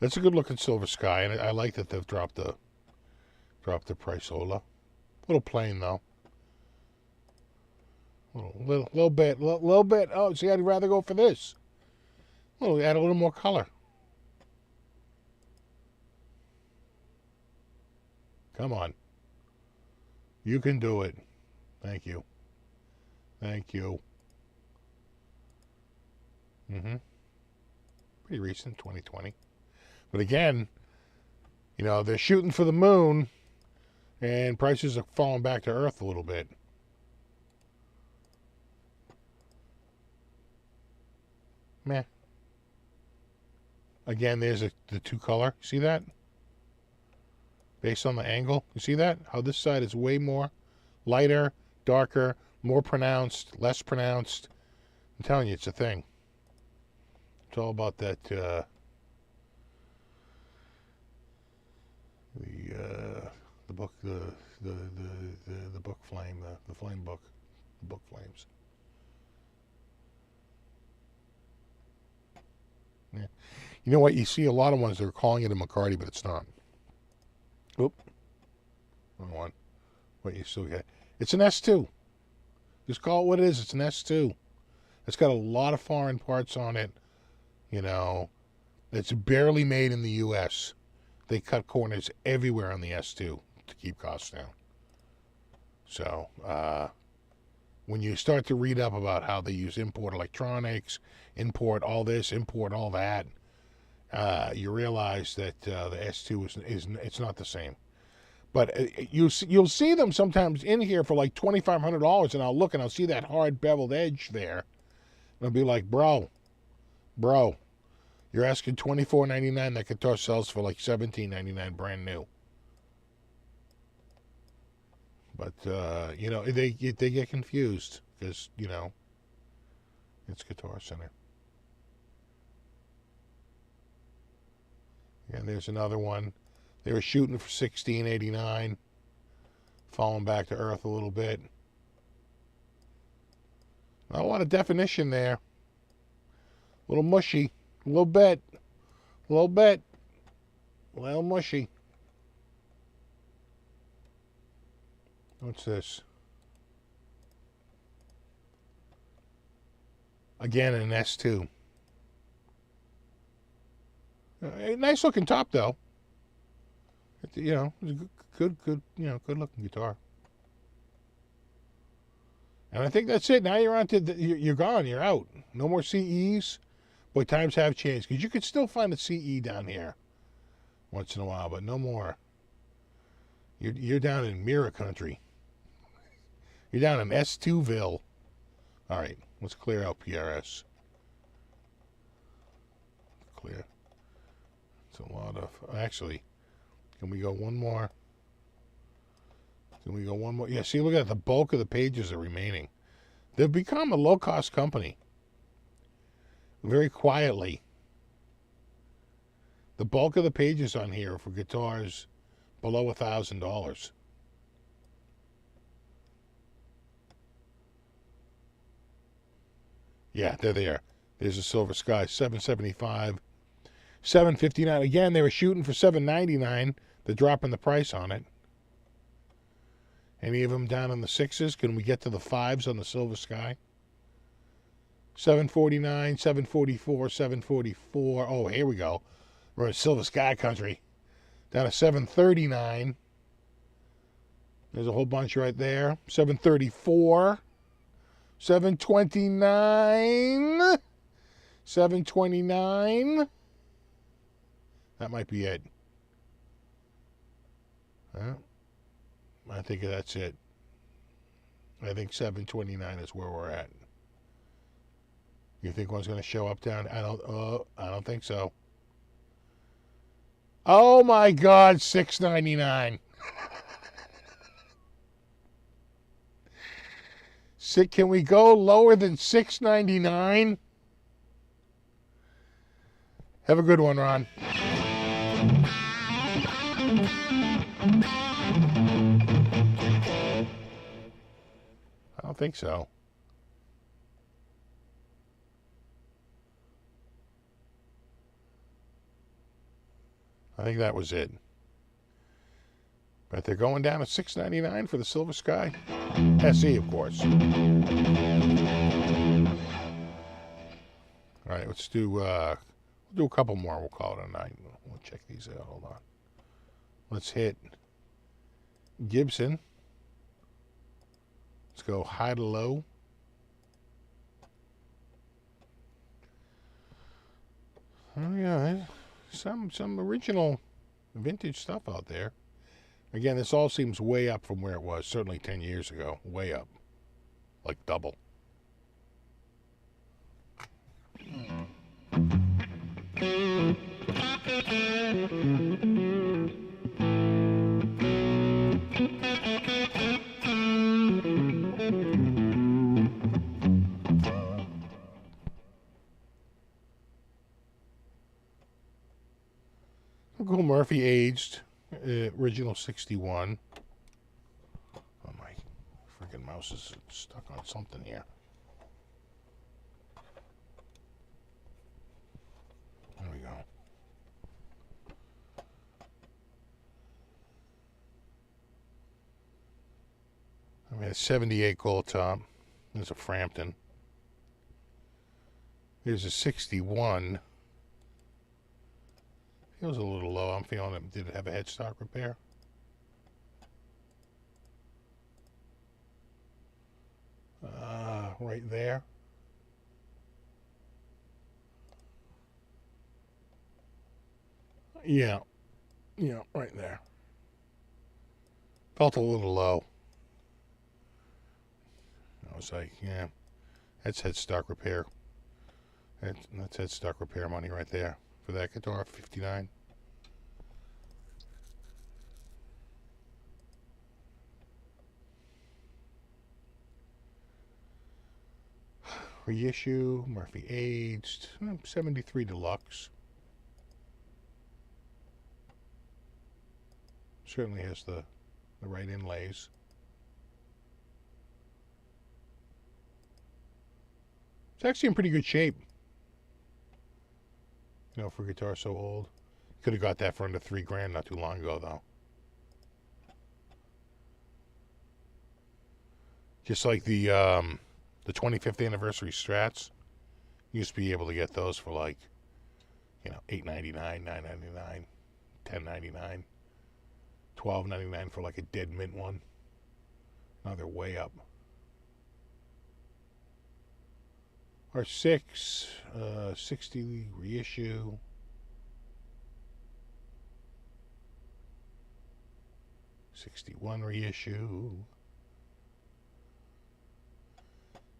That's a good looking Silver Sky, and I like that they've dropped the Priceola. A little plain though. Little bit. Oh, see, I'd rather go for this. Well, add a little more color. Come on. You can do it. Thank you. Thank you. Pretty recent, 2020. But again, they're shooting for the moon, and prices are falling back to earth a little bit. Meh. Again, there's the two color. See that? Based on the angle. You see that? How this side is way more lighter, darker, more pronounced, less pronounced. I'm telling you, it's a thing. It's all about that, the book, the book flame, the flame book, the book flames. Yeah. You know what? You see a lot of ones that are calling it a McCarty, but it's not. Oop. Wrong one. What you still get? It's an S2. Just call it what it is. It's an S2. It's got a lot of foreign parts on it. You know, it's barely made in the U.S. They cut corners everywhere on the S2 to keep costs down. So, when you start to read up about how they use import electronics, import all this, import all that, you realize that the S2 is it's not the same. But you'll see them sometimes in here for like $2,500, and I'll look and I'll see that hard beveled edge there, and I'll be like, bro, you're asking $24.99. That guitar sells for like $17.99 brand new. But you know, they get confused because, you know, it's Guitar Center. And there's another one. They were shooting for $16.89, falling back to earth a little bit. Not a lot of definition there. A little mushy, a little bit, a little mushy. What's this? Again, an S2. Nice looking top, though. You know, good, you know, good looking guitar. And I think that's it. Now you're on to you're gone. You're out. No more CEs. Boy, times have changed, because you could still find a CE down here once in a while, but no more. You're down in Mirror Country. You're down in S2ville. All right, let's clear out PRS. Clear. It's a lot of... Actually, can we go one more? Can we go one more? Yeah, see, look at that. The bulk of the pages are remaining. They've become a low-cost company. Very quietly. The bulk of the pages on here are for guitars below $1,000. Yeah, they're there. There's a Silver Sky, $775, $759. Again, they were shooting for $799. They're dropping the price on it. Any of them down in the sixes? Can we get to the fives on the Silver Sky? $749, $744, $744. Oh, here we go. We're in Silver Sky country. Down to $739. There's a whole bunch right there. $734. $729. $729. That might be it. Huh? I think that's it. I think $729 is where we're at. You think one's going to show up down? I don't think so. Oh my God, $699. Can we go lower than $699? Have a good one, Ron. I don't think so. I think that was it. But they're going down to $699 for the Silver Sky. SE, of course. All right, let's do we'll do a couple more. We'll call it a night. We'll check these out. Hold on. Let's hit Gibson. Let's go high to low. Oh yeah, some original vintage stuff out there. Again, this all seems way up from where it was, certainly 10 years ago. Way up. Like double. Cool Murphy aged, original 61. Oh, my freaking mouse is stuck on something here. There we go. I mean, a 78 gold top. There's a Frampton. Here's a 61. Feels a little low. I'm feeling it. Did it have a headstock repair? Right there. Yeah. Yeah, right there. Felt a little low. I was like, yeah, that's headstock repair. That's headstock repair money right there for that guitar, 59. Reissue, Murphy aged, 73 deluxe. Certainly has the right inlays. It's actually in pretty good shape. You know, for a guitar so old. Could have got that for under $3,000 not too long ago, though. Just like the 25th anniversary Strats, you used to be able to get those for like, you know, $8.99, $9.99, $10.99, $12.99 for like a dead mint one. Now they're way up. R6, 60 reissue. '61 reissue.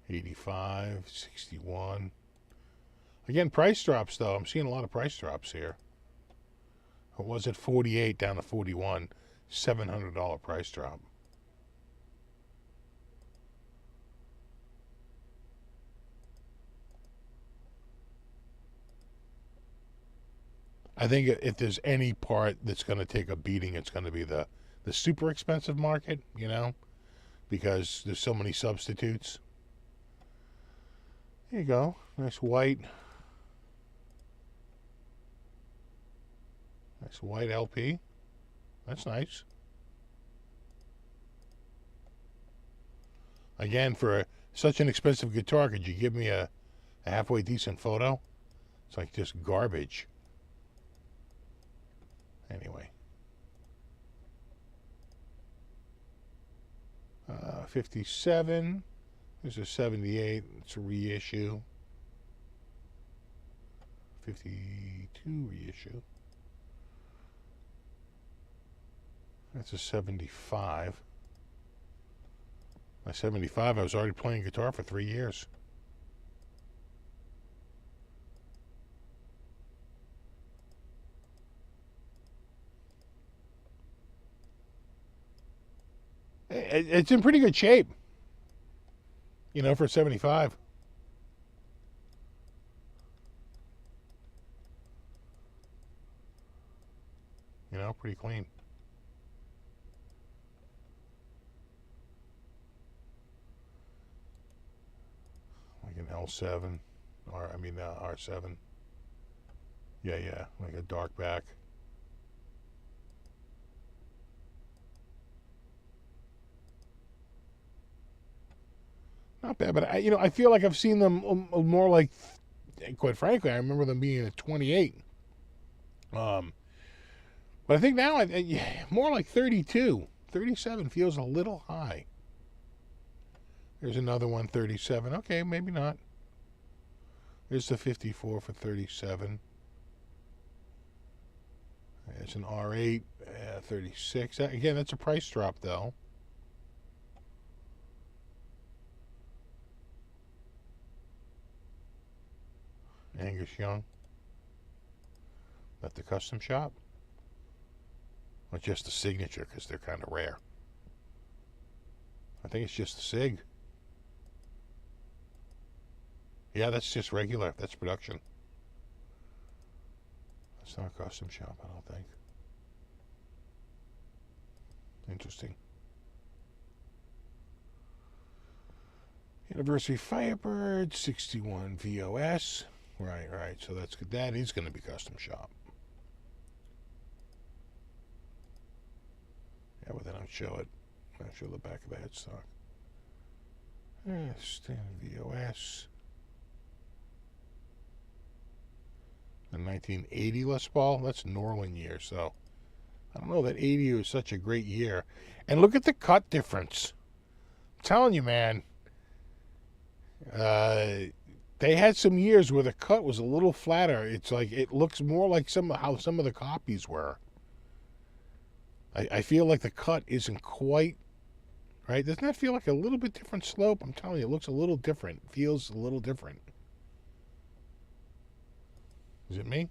85, 61. Again, price drops though. I'm seeing a lot of price drops here. It was at 48 down to 41. $700 price drop. I think if there's any part that's going to take a beating, it's going to be the super expensive market, you know, because there's so many substitutes. There you go. Nice white. Nice white LP. That's nice. Again, for such an expensive guitar, could you give me a halfway decent photo? It's like just garbage. Anyway. 57. There's a 78. It's a reissue. 52 reissue. That's a 75. My 75, I was already playing guitar for 3 years. It's in pretty good shape, you know, for 75. You know, pretty clean. Like an L7, or I mean R7. Yeah, like a dark back. Not bad, but I feel like I've seen them more like, quite frankly, I remember them being at 28. But I think now more like 32. 37 feels a little high. There's another one, 37. Okay, maybe not. There's the 54 for 37. There's an R8, 36. Again, that's a price drop, though. Angus Young. At the custom shop. Or just the signature, because they're kind of rare. I think it's just the SIG. Yeah, that's just regular. That's production. It's not a custom shop, I don't think. Interesting. University Firebird, 61 VOS. Right. So that's good. That is going to be custom shop. Yeah, but they don't show it. I'll show the back of the headstock. Standard VOS. A 1980 Les Paul. That's Norland year, so I don't know that 80 was such a great year. And look at the cut difference. I'm telling you, man. They had some years where the cut was a little flatter. It's like it looks more like how some of the copies were. I feel like the cut isn't quite right. Doesn't that feel like a little bit different slope? I'm telling you, it looks a little different. Feels a little different. Is it me?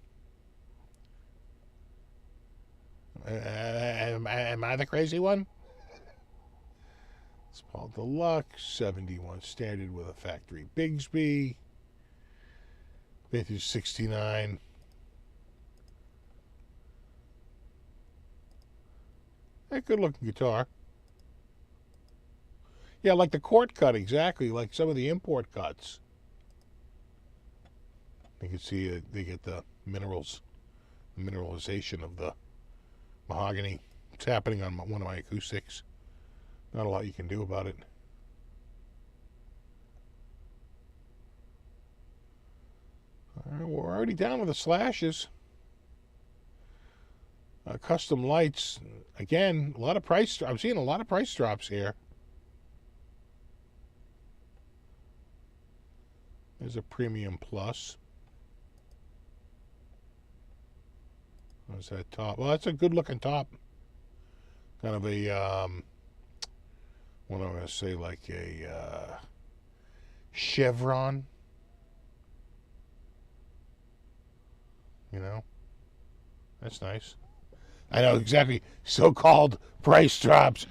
Am I the crazy one? It's called Deluxe, 71 standard with a factory Bigsby. Vintage 69. A good looking guitar. Yeah, like the court cut, exactly, like some of the import cuts. You can see they get the minerals, the mineralization of the mahogany. It's happening on one of my acoustics. Not a lot you can do about it. All right, we're already down with the slashes. Custom lights. Again, a lot of price. I'm seeing a lot of price drops here. There's a Premium Plus. What's that top? Well, that's a good looking top. Kind of a, what am I going to say, like a chevron. You know? That's nice. I know exactly. So-called price drops.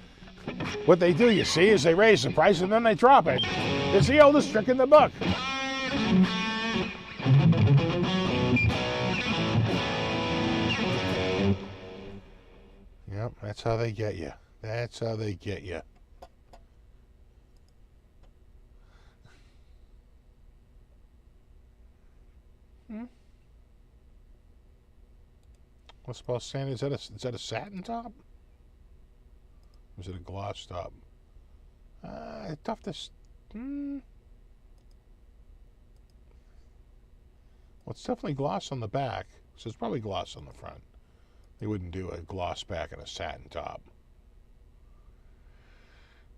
What they do, you see, is they raise the price and then they drop it. It's the oldest trick in the book. Yep, that's how they get you. That's how they get you. What's supposed to say? Is that a satin top? Or is it a gloss top? Tough to. Well, it's definitely gloss on the back, so it's probably gloss on the front. They wouldn't do a gloss back and a satin top.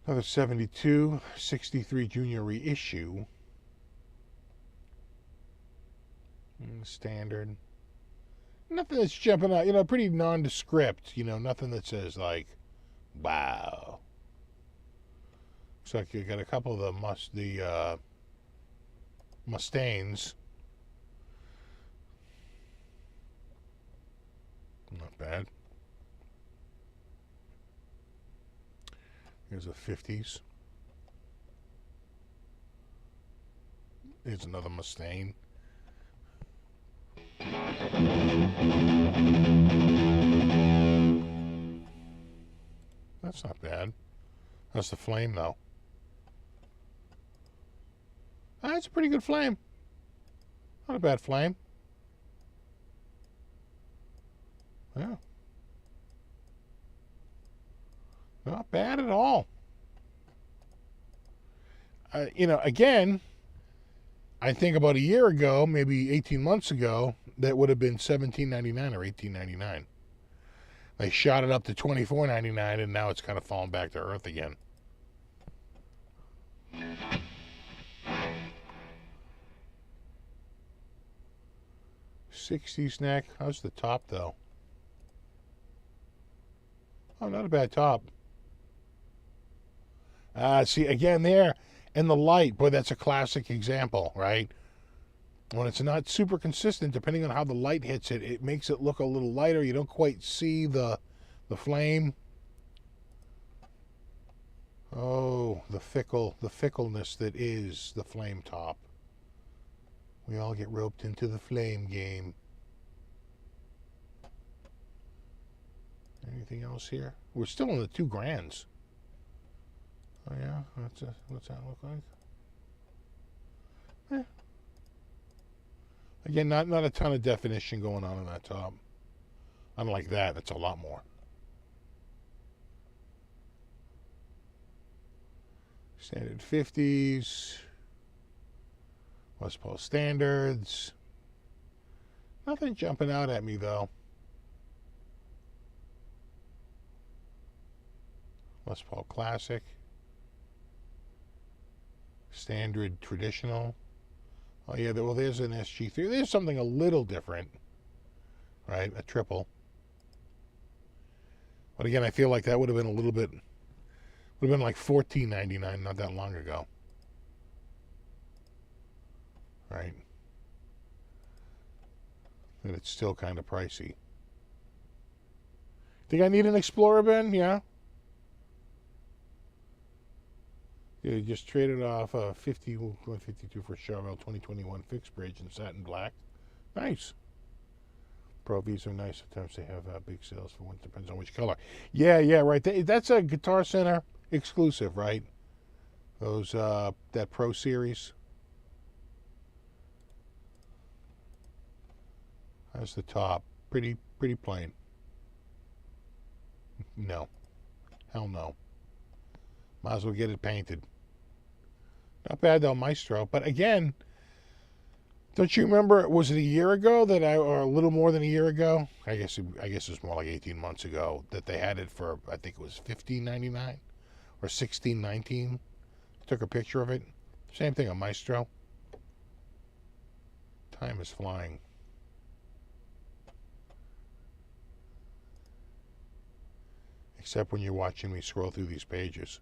Another 72, 63 junior reissue. Standard. Nothing that's jumping out, you know, pretty nondescript, you know, nothing that says like, wow. Looks like you got a couple of the Mustangs. Not bad. Here's a 50s. Here's another Mustang. That's not bad. That's the flame, though. That's a pretty good flame. Not a bad flame. Yeah. Not bad at all. You know, again, I think about a year ago, maybe 18 months ago, that would have been $17.99 or $18.99. They shot it up to $24.99, and now it's kind of fallen back to earth again. '60s neck. How's the top, though? Oh, not a bad top. See, again there, and the light. Boy, that's a classic example, right? When it's not super consistent, depending on how the light hits it, it makes it look a little lighter. You don't quite see the flame. Oh, the fickleness that is the flame top. We all get roped into the flame game. Anything else here? We're still in the 2 grands. Oh yeah, what's that look like? Eh. Again, not a ton of definition going on that top. Unlike that, that's a lot more. Standard 50s. Les Paul standards. Nothing jumping out at me though. Les Paul Classic. Standard traditional. Oh yeah, well there's an SG3. There's something a little different, right? A triple. But again, I feel like that would have been a little bit, would have been like $14.99 not that long ago, right? And it's still kind of pricey. Think I need an Explorer, Ben? Yeah. You just traded off a 152 for Chevrolet 2021 fixed bridge in satin black. Nice. Pro Vs are nice. Sometimes they have big sales for one. Depends on which color. Yeah, right. That's a Guitar Center exclusive, right? Those that Pro Series. That's the top. Pretty plain. No. Hell no. Might as well get it painted. Not bad though, Maestro. But again, don't you remember? Was it a year ago or a little more than a year ago? I guess it was more like 18 months ago that they had it for. I think it was $15.99 or $16.19. Took a picture of it. Same thing, a Maestro. Time is flying. Except when you're watching me scroll through these pages.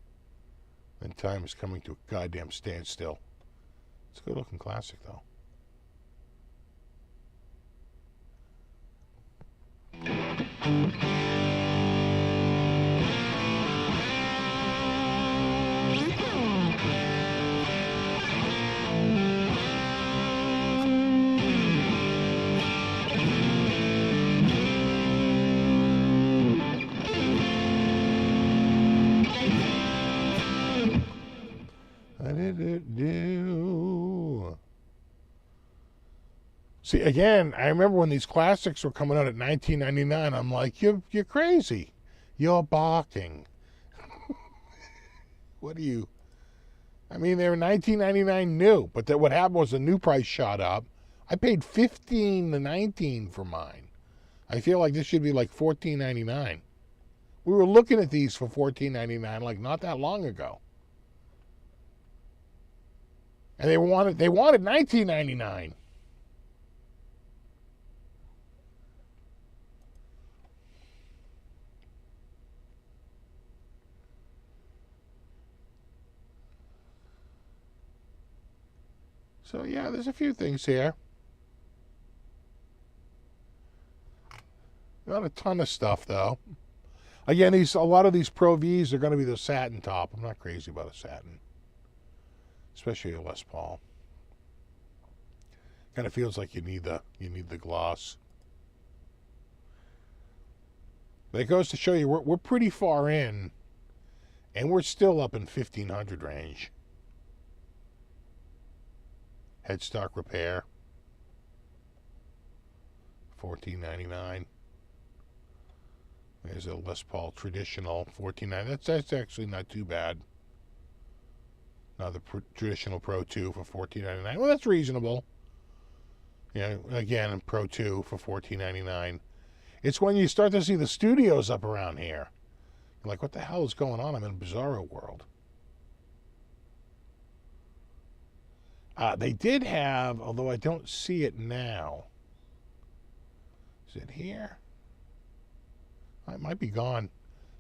And time is coming to a goddamn standstill. It's a good looking classic though. See, again, I remember when these classics were coming out at $19.99. I'm like, you're crazy. You're barking. What are you? I mean, they were $19.99 new, but what happened was the new price shot up. I paid $15 to $19 for mine. I feel like this should be like $14.99. We were looking at these for $14.99 like not that long ago. And they wanted $19.99. So yeah, there's a few things here. Not a ton of stuff though. Again, a lot of these Pro Vs are going to be the satin top. I'm not crazy about a satin, especially a Les Paul. Kind of feels like you need the gloss. But it goes to show you we're pretty far in, and we're still up in 1500 range. Headstock repair, $14.99. There's a Les Paul traditional, $14.99. That's actually not too bad. Now the traditional Pro 2 for $14.99. Well, that's reasonable. Yeah, again, Pro 2 for $14.99. It's when you start to see the studios up around here. You're like, what the hell is going on? I'm in a bizarro world. They did have, although I don't see it now. Is it here? It might be gone.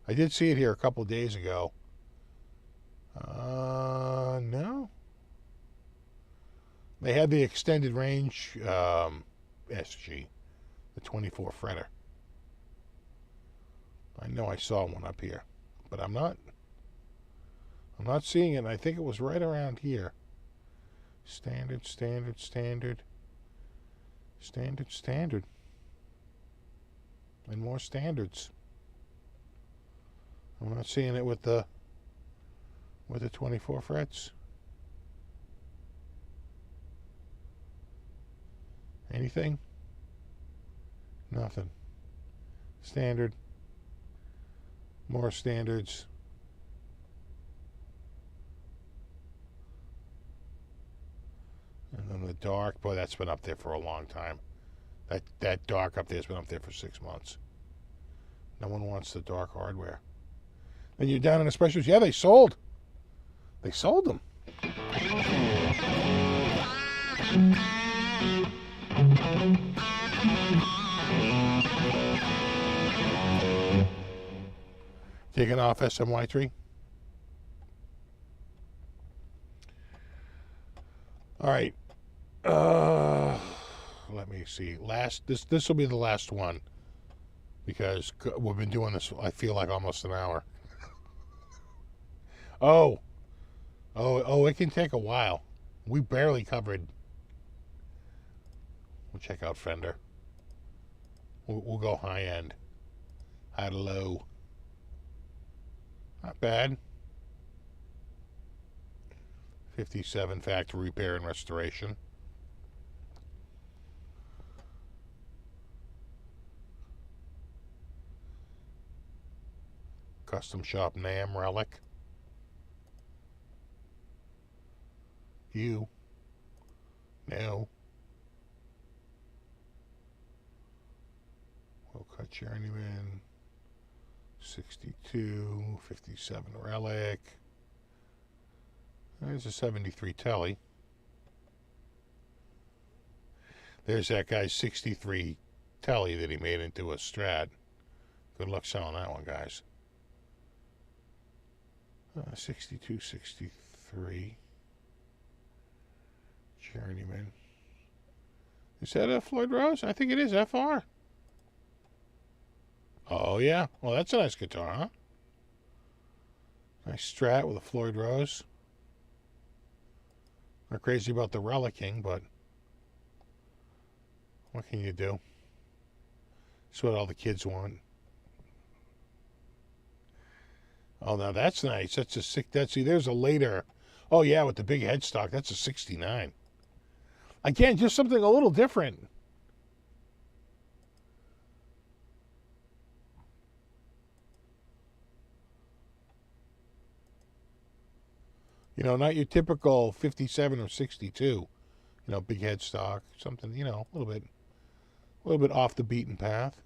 I did see it here a couple of days ago. No. They had the extended range SG, the 24 fretter. I know I saw one up here, but I'm not seeing it. I think it was right around here. Standard. And more standards. I'm not seeing it with the 24 frets. Anything? Nothing. Standard. More standards. And then the dark, boy, that's been up there for a long time. That dark up there's been up there for 6 months. No one wants the dark hardware. And you're down in the specials. Yeah, they sold. They sold them. Taking off SMY3. All right. Let me see. This will be the last one because we've been doing this. I feel like almost an hour. Oh, it can take a while. We barely covered. We'll check out Fender. We'll go high end, high to low. Not bad. 57 factory repair and restoration. Custom shop NAM relic. You. No. We'll cut journeyman. 62, 57 relic. There's a 73 telly. There's that guy's 63 telly that he made into a Strat. Good luck selling that one, guys. 62, 63. Journeyman. Is that a Floyd Rose? I think it is FR. Oh, yeah. Well, that's a nice guitar, huh? Nice Strat with a Floyd Rose. Not crazy about the relicking, but what can you do? It's what all the kids want. Oh, now that's nice. That's a sick. See, there's a later. Oh yeah, with the big headstock. That's a 69. Again, just something a little different. You know, not your typical 57 or 62. You know, big headstock, something. You know, a little bit off the beaten path.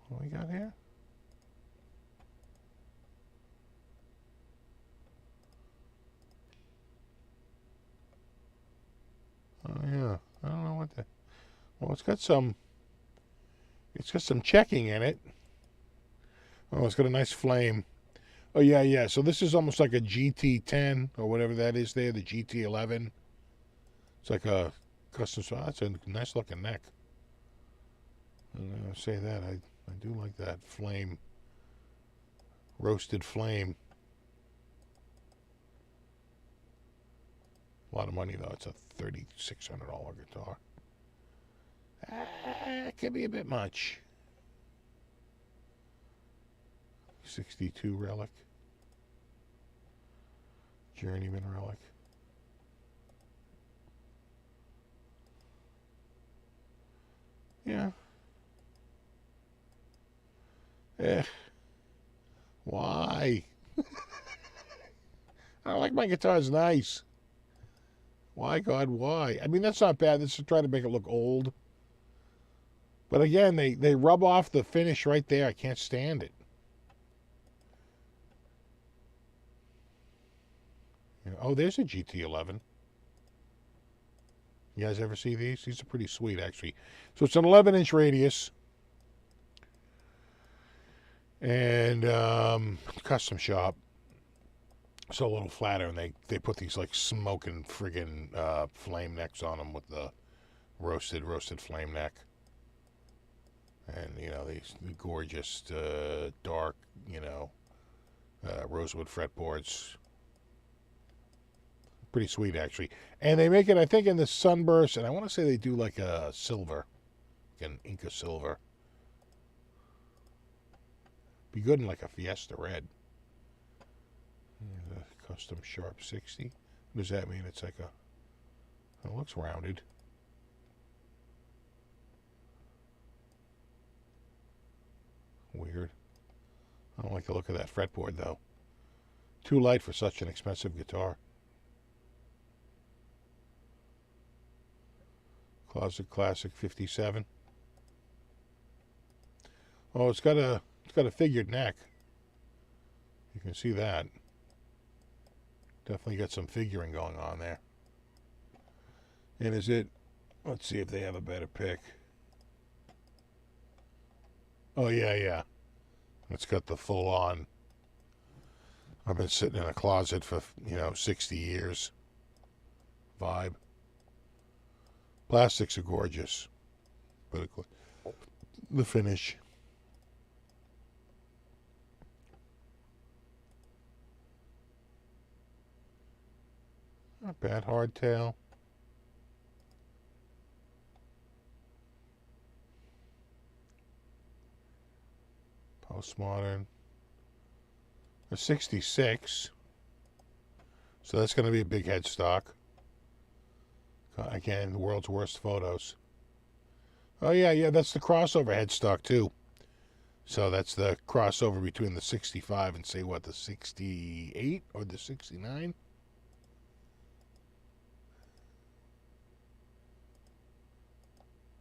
What do we got here? Oh yeah, I don't know what the. Well, it's got some checking in it. Oh, it's got a nice flame. Oh yeah, yeah. So this is almost like a GT10 or whatever that is there, the GT11. It's like a custom. That's a nice looking neck. I'm gonna say that I do like that flame, roasted flame. A lot of money though. It's a $3,600 guitar. It could be a bit much. 62 relic. Journeyman relic. Yeah. Why? I don't like my guitars nice. Why, God, why? I mean, that's not bad. This is trying to make it look old. But again, they rub off the finish right there. I can't stand it. Oh, there's a GT11. You guys ever see these? These are pretty sweet, actually. So it's an 11-inch radius. And custom shop. So a little flatter, and they put these like smoking friggin' flame necks on them with the roasted flame neck. And, you know, these gorgeous dark, you know, rosewood fretboards. Pretty sweet, actually. And they make it, I think, in the sunburst, and I want to say they do like a silver, like an Inca silver. Be good in like a Fiesta red. A custom sharp 60. What does that mean? It's like a... It looks rounded. Weird. I don't like the look of that fretboard, though. Too light for such an expensive guitar. Closet Classic 57. Oh, it's got a figured neck. You can see that. Definitely got some figuring going on there. And is it... Let's see if they have a better pick. Oh, yeah. It's got the full-on... I've been sitting in a closet for, 60 years. Vibe. Plastics are gorgeous. But the finish... Not bad. Hardtail. Postmodern. A 66. So that's going to be a big headstock. Again, the world's worst photos. Oh, yeah, that's the crossover headstock, too. So that's the crossover between the 65 and, say, what, the 68 or the 69?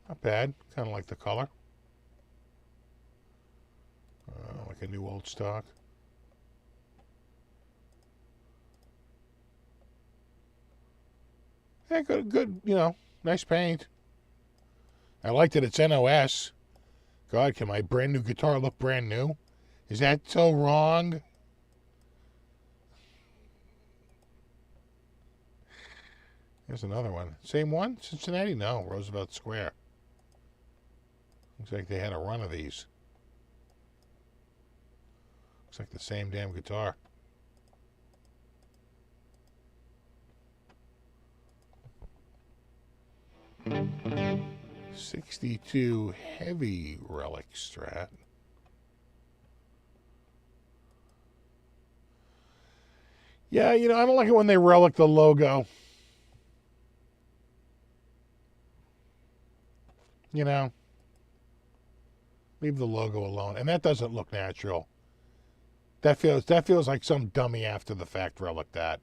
Not bad. Kind of like the color. Like a new old stock. Yeah, good, nice paint. I like that it's NOS. God, can my brand new guitar look brand new? Is that so wrong? Here's another one. Same one? Cincinnati? No, Roosevelt Square. Looks like they had a run of these. Looks like the same damn guitar. '62 heavy relic Strat. Yeah, I don't like it when they relic the logo. Leave the logo alone. And that doesn't look natural. That feels like some dummy after the fact relic that.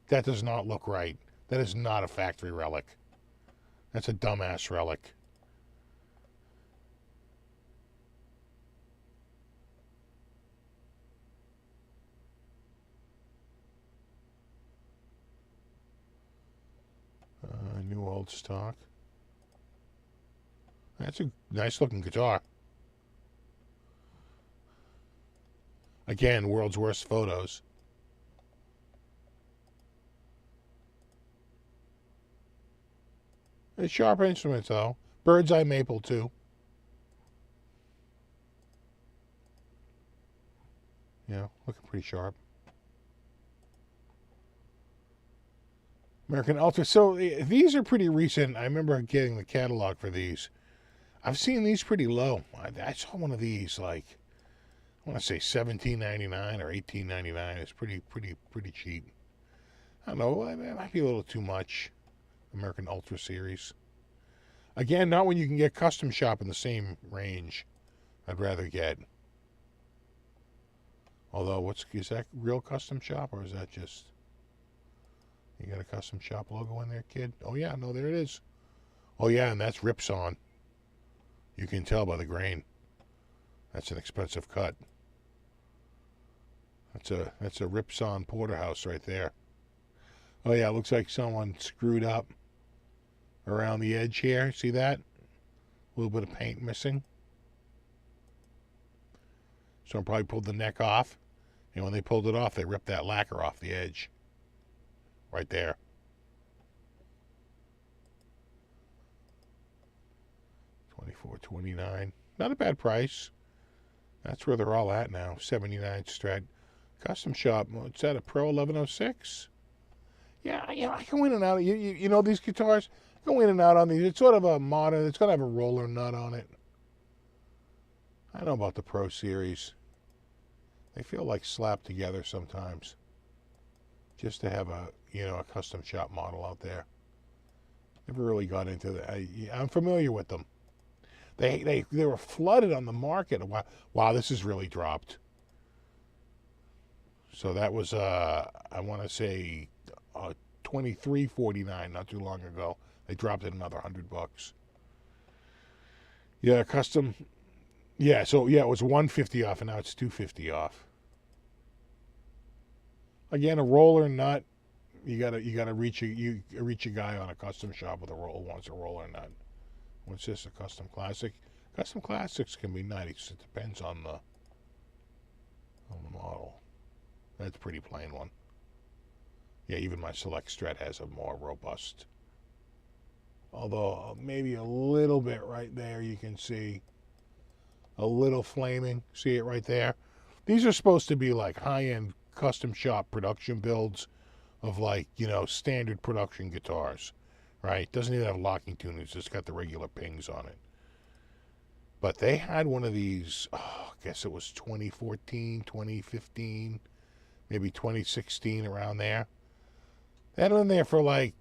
That does not look right. That is not a factory relic. That's a dumbass relic. New old stock. That's a nice looking guitar. Again, world's worst photos. A sharp instrument, though. Bird's eye maple, too. Yeah, looking pretty sharp. American Ultra. So these are pretty recent. I remember getting the catalog for these. I've seen these pretty low. I saw one of these, like, I want to say $17.99 or $18.99. It's pretty cheap. I don't know. It might be a little too much. American Ultra series. Again, not when you can get Custom Shop in the same range. I'd rather get. Although, is that real Custom Shop, or is that just... You got a Custom Shop logo in there, kid? Oh, yeah, no, there it is. Oh, yeah, and that's Ripsawn. You can tell by the grain. That's an expensive cut. That's a Ripsawn porterhouse right there. Oh, yeah, it looks like someone screwed up around the edge here. See that? A little bit of paint missing. Someone probably pulled the neck off. And when they pulled it off, they ripped that lacquer off the edge. Right there. $24.29. Not a bad price. That's where they're all at now. 79 Strat. Custom Shop. What's that, a Pro 1106? Yeah, I go in and out. You know these guitars? Go in and out on these. It's sort of a modern. It's going to have a roller nut on it. I don't know about the Pro Series. They feel like slapped together sometimes. Just to have a custom shop model out there. Never really got into that. I'm familiar with them. They were flooded on the market. Wow, this has really dropped. So that was I want to say $23.49 not too long ago. They dropped it another $100. Yeah, custom. Yeah, so yeah, it was $150 off, and now it's $250 off. Again, a roller nut. You gotta reach a guy on a custom shop with a roll wants a roller nut. What's this? A custom classic? Custom classics can be nice. It depends on the model. That's a pretty plain one. Yeah, even my Select Strat has a more robust. Although maybe a little bit right there, you can see a little flaming. See it right there? These are supposed to be like high-end custom shop production builds of standard production guitars, right? Doesn't even have locking tuners, it's just got the regular pings on it. But they had one of these, I guess it was 2014, 2015, maybe 2016, around there. They had them in there for like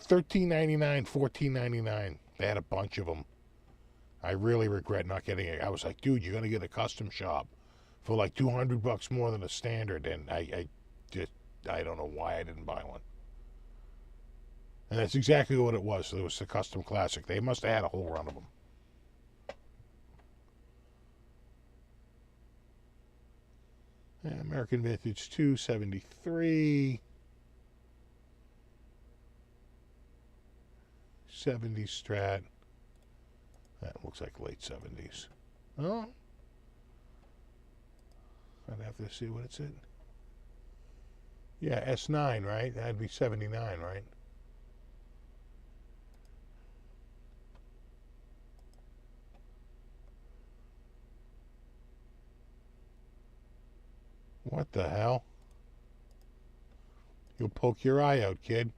$13.99, $14.99. They had a bunch of them. I really regret not getting it. I was like, dude, you're going to get a custom shop for like $200 more than a standard, and I don't know why I didn't buy one. And that's exactly what it was. It was the custom classic. They must have had a whole run of them. Yeah, American Vintage 273. 70s Strat. That looks like late 70s. Oh. I'd have to see what it's in. Yeah, S9, right? That'd be 79, right? What the hell? You'll poke your eye out, kid.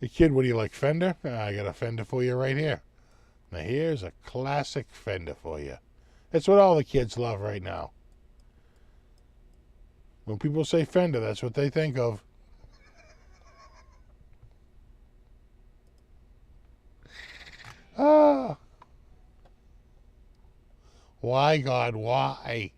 Hey, kid, what do you like, Fender? I got a Fender for you right here. Now, here's a classic Fender for you. That's what all the kids love right now. When people say Fender, that's what they think of. Ah. Why, God, why?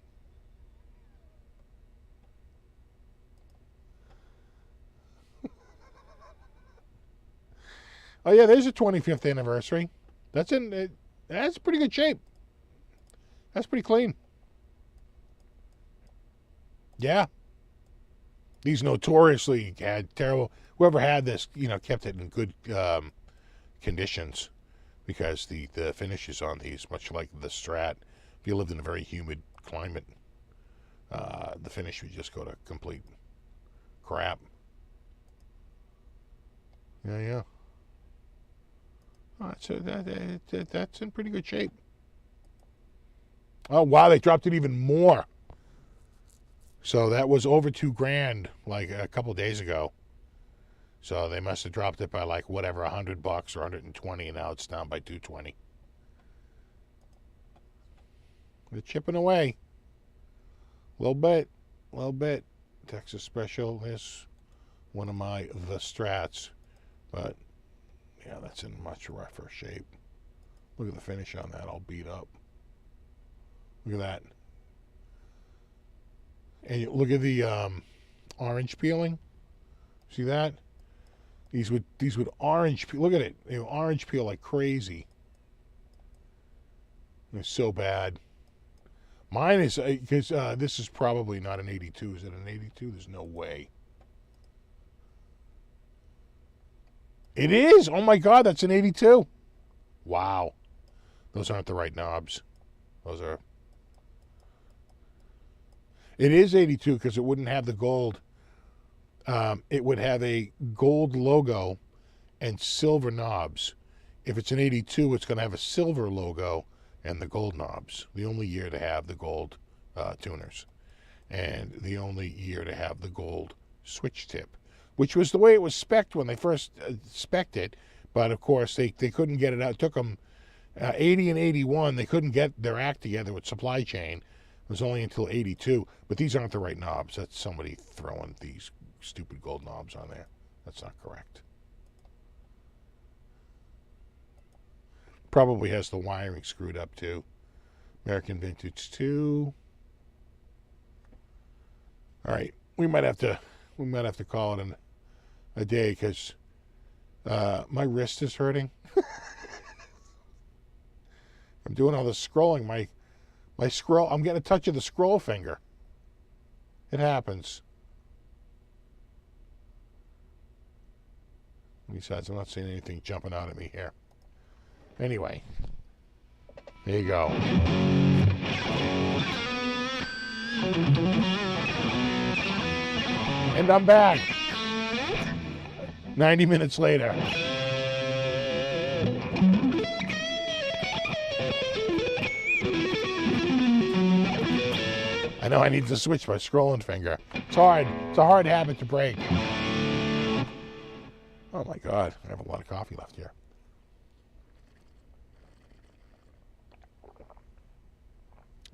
Oh, yeah, there's a 25th anniversary. That's pretty good shape. That's pretty clean. Yeah. These notoriously had terrible. Whoever had this, kept it in good conditions, because the finishes on these, much like the Strat, if you lived in a very humid climate, the finish would just go to complete crap. Yeah. Oh, that's in pretty good shape. Oh, wow, they dropped it even more. So that was over $2,000 like a couple days ago. So they must have dropped it by like whatever, $100 or 120, and now it's down by 220. They're chipping away. A little bit. Texas Special is one of the Strats, but yeah, that's in much rougher shape. Look at the finish on that, all beat up. Look at that. And you look at the orange peeling. See that? These would orange peel. Look at it. They orange peel like crazy. They're so bad. Mine is, because this is probably not an 82. Is it an 82? There's no way. It is. Oh my God, that's an 82. Wow. Those aren't the right knobs. Those are. It is 82 because it wouldn't have the gold. It would have a gold logo and silver knobs. If it's an 82, it's going to have a silver logo and the gold knobs. The only year to have the gold tuners. And the only year to have the gold switch tip. which was the way it was spec'd when they first spec'd it. But, of course, they couldn't get it out. It took them 80 and 81. They couldn't get their act together with supply chain. It was only until 82. But these aren't the right knobs. That's somebody throwing these stupid gold knobs on there. That's not correct. Probably has the wiring screwed up, too. American Vintage 2. All right. We might have to call it a day because my wrist is hurting. I'm doing all this scrolling. My scroll. I'm getting a touch of the scroll finger. It happens. Besides, I'm not seeing anything jumping out at me here. Anyway, there you go. And I'm back. 90 minutes later. I know I need to switch my scrolling finger. It's hard. It's a hard habit to break. Oh my God, I have a lot of coffee left here.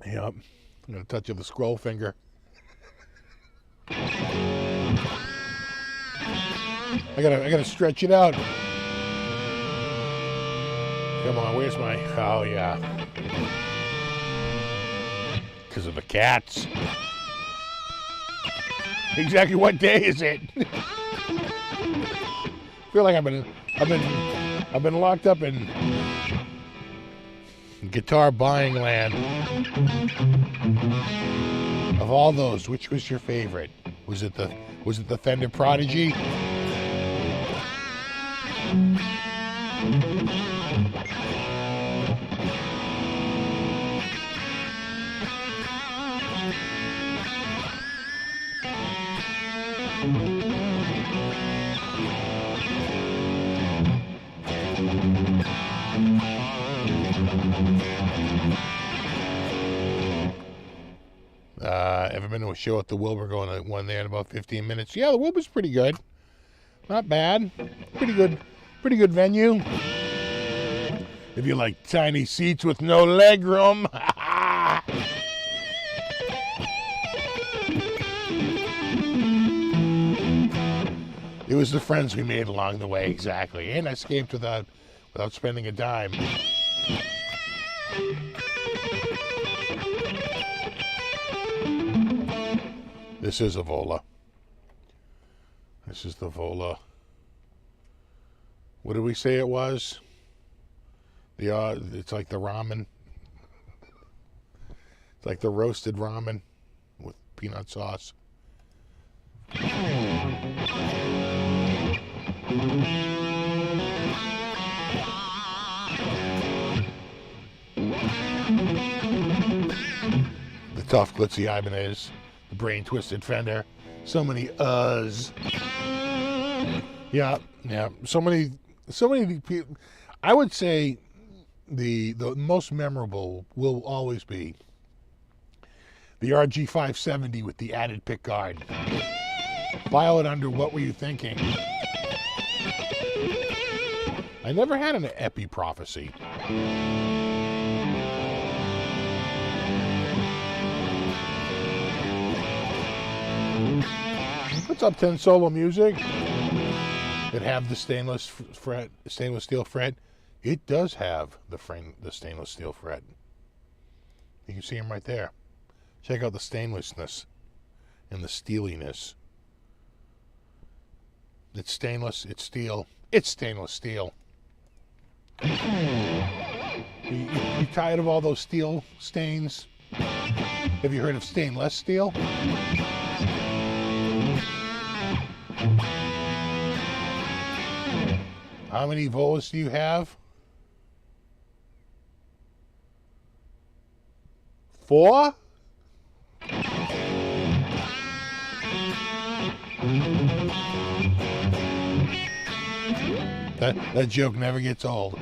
Yep, I'm gonna touch of the scroll finger. I gotta stretch it out. Come on, where's my? Oh yeah, because of the cats. Exactly what day is it? I feel like I've been locked up in guitar buying land. Of all those, which was your favorite? Was it the Fender Prodigy? Ever been to a show at the Wilbur? Going to one there in about 15 minutes. Yeah, the Wilbur's pretty good. Not bad. Pretty good venue. If you like tiny seats with no leg room. It was the friends we made along the way, exactly. And I escaped without spending a dime. This is a Vola. This is the Vola. What did we say it was? It's like the ramen. It's like the roasted ramen with peanut sauce. The tough glitzy Ibanez. The brain twisted Fender. So many Yeah. So many people. I would say the most memorable will always be the RG 570 with the added pick guard. File it under What Were You Thinking? I never had an Epi Prophecy. What's up, 10 Solo Music? It have the stainless steel fret. It does have the stainless steel fret. You can see them right there. Check out the stainlessness and the steeliness. It's stainless. It's steel. It's stainless steel. You tired of all those steel stains? Have you heard of stainless steel? How many Volas do you have? 4? That joke never gets old.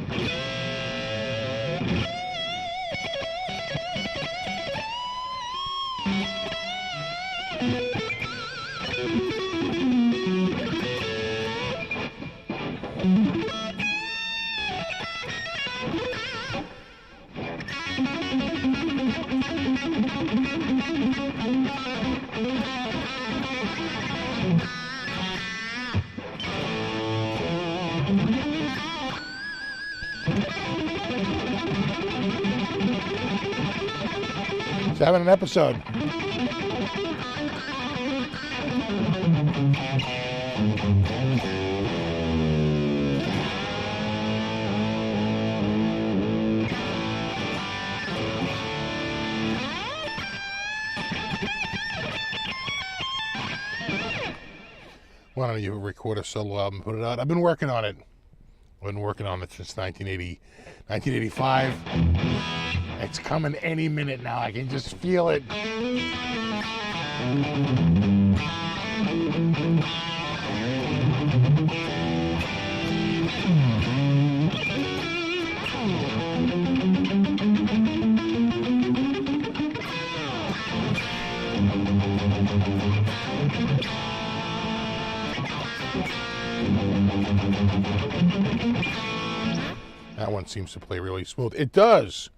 having an episode. Why don't you record a solo album and put it out? I've been working on it. I've been working on it since 1985. It's coming any minute now. I can just feel it. That one seems to play really smooth. It does.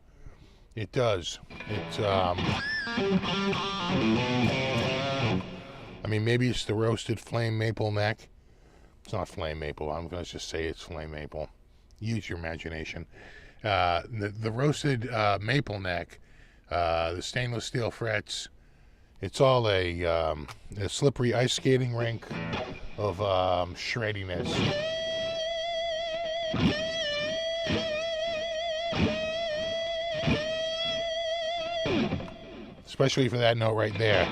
It does. It's, I mean, maybe it's the roasted flame maple neck. It's not flame maple. I'm going to just say it's flame maple. Use your imagination. The roasted maple neck, the stainless steel frets, it's all a slippery ice skating rink of shreddiness. Especially for that note right there.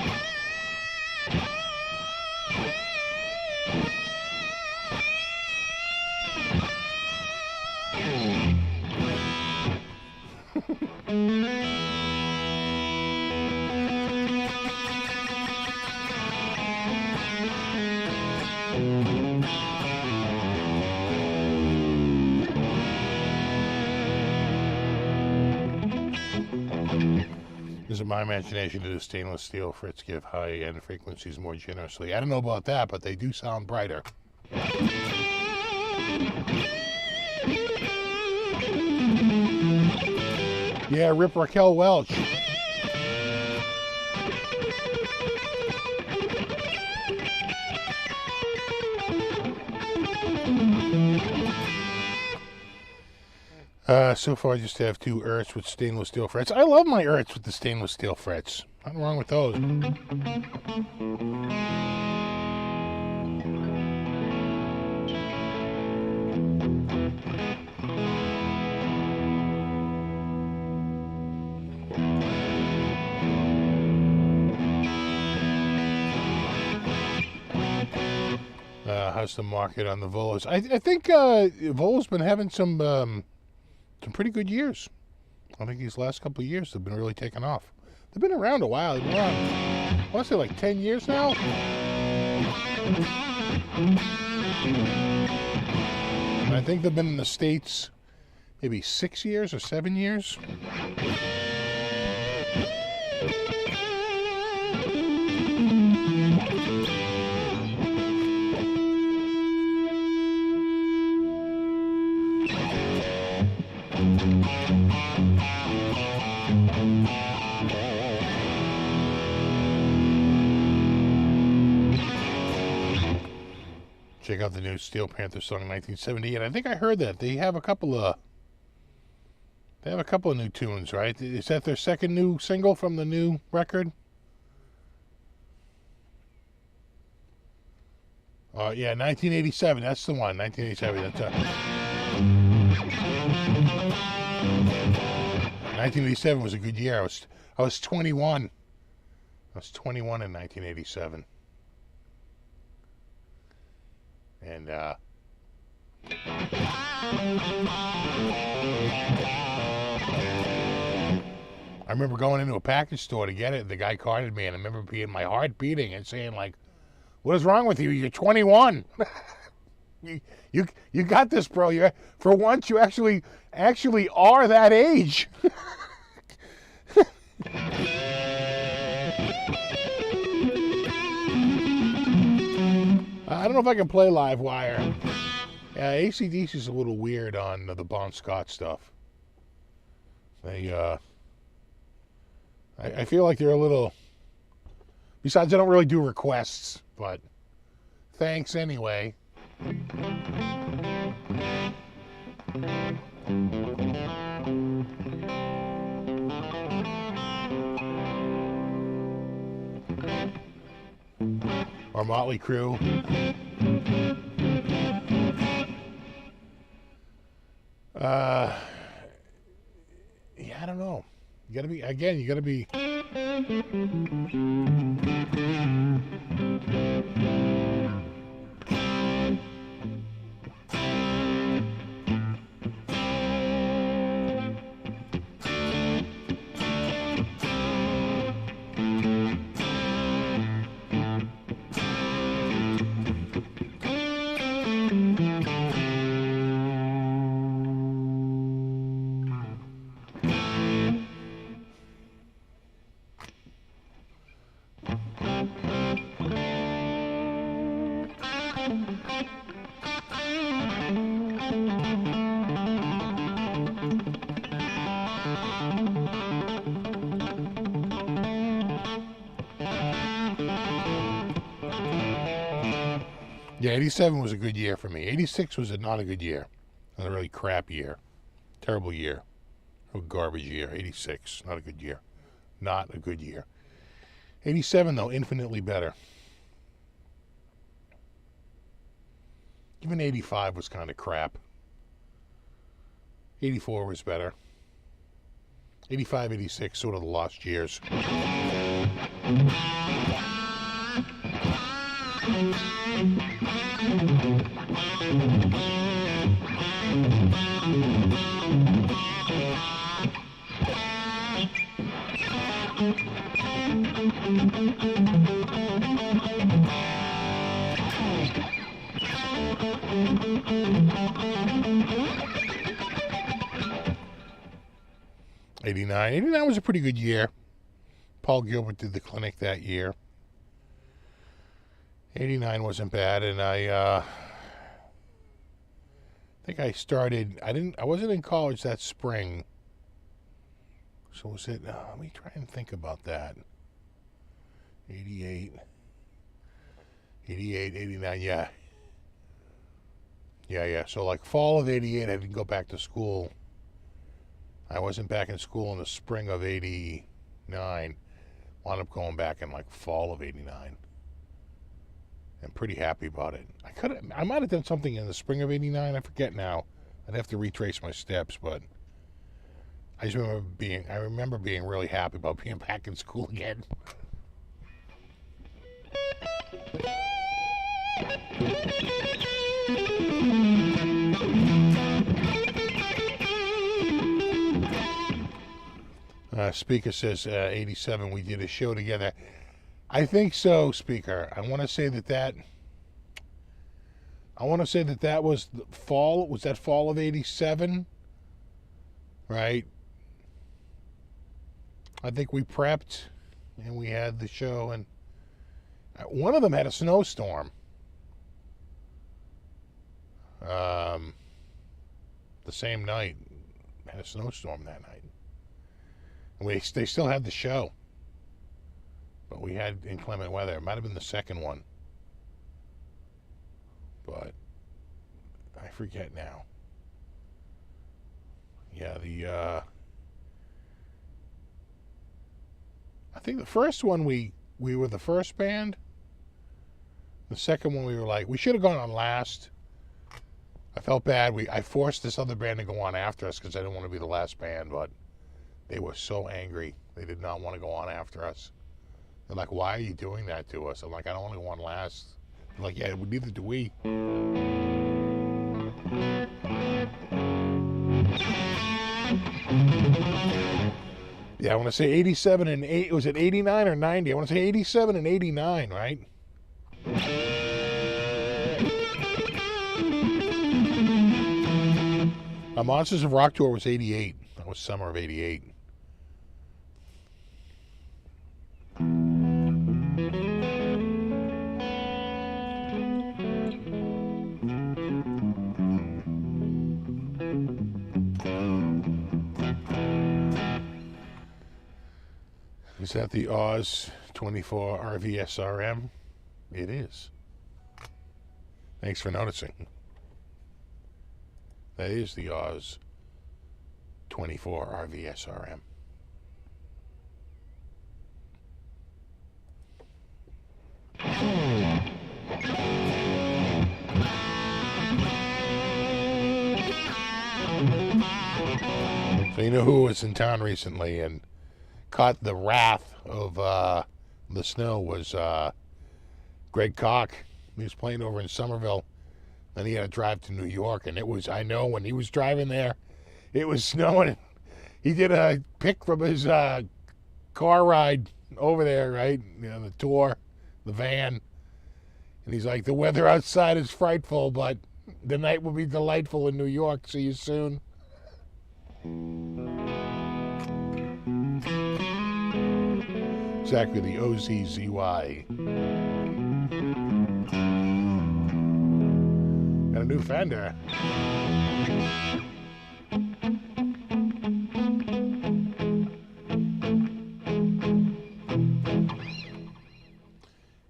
Is it my imagination that the stainless steel frets give high-end frequencies more generously? I don't know about that, but they do sound brighter. Yeah, Rip Raquel Welch. So far I just have two Earths with stainless steel frets. I love my Earths with the stainless steel frets. Nothing wrong with those. How's the market on the Volos? I think Volo's been having some pretty good years. I think these last couple of years have been really taking off. They've been around a while. They've been around, I want to say like 10 years now. And I think they've been in the States maybe 6 years or 7 years. Check out the new Steel Panther song, 1970, and I think I heard that they have a couple of new tunes, right? Is that their second new single from the new record? Yeah, 1987. That's the one. 1987. That's 1987 was a good year. I was 21. I was 21 in 1987. And I remember going into a package store to get it. The guy carded me, and I remember my heart beating and saying, like, "What is wrong with you? You're 21. you got this, bro. For once, you actually are that age." I don't know if I can play Live Wire. Yeah, AC/DC's a little weird on the Bon Scott stuff. I feel like they're a little... Besides, I don't really do requests, but thanks anyway. or Motley Crue. Yeah, I don't know. You gotta be, again, you gotta be. Yeah, 87 was a good year for me. 86 was not a good year. Not a really crap year. Terrible year. A garbage year. 86, not a good year. Not a good year. 87, though, infinitely better. Even 85 was kind of crap. 84 was better. 85, 86, sort of the lost years. 89. 89 was a pretty good year. Paul Gilbert did the clinic that year. 89 wasn't bad, and I think I started. I wasn't in college that spring. So was it? Let me try and think about that. 88, 89. Yeah. So like fall of 88, I didn't go back to school. I wasn't back in school in the spring of 89. Wound up going back in like fall of 89. I'm pretty happy about it. I might have done something in the spring of 89. I forget now. I'd have to retrace my steps, but I remember being really happy about being back in school again. Speaker says 87. We did a show together. I think so, Speaker. I want to say that was the fall. Was that fall of 87? Right. I think we prepped and we had the show, and one of them had a snowstorm. The same night, had a snowstorm that night. And they still had the show, but we had inclement weather. It might have been the second one, but I forget now. Yeah, I think the first one we were the first band. The second one we were like, we should have gone on last. I felt bad. I forced this other band to go on after us because I didn't want to be the last band, but they were so angry. They did not want to go on after us. They're like, why are you doing that to us? I'm like, I don't want to go on last. They're like, yeah, neither do we. Yeah, I want to say 87 and 8. Was it 89 or 90? I want to say 87 and 89, right? Monsters of Rock tour was 88. That was summer of 88. Is that the Oz 24 RVSRM? It is. Thanks for noticing. That is the Oz 24 RVSRM. So you know who was in town recently and caught the wrath of the snow was Greg Koch. He was playing over in Somerville. Then he had to drive to New York, and it was, I know, when he was driving there, it was snowing. He did a pic from his car ride over there, right? You know, the tour, the van. And he's like, the weather outside is frightful, but the night will be delightful in New York. See you soon. Exactly, the OZZY. Got a new fender.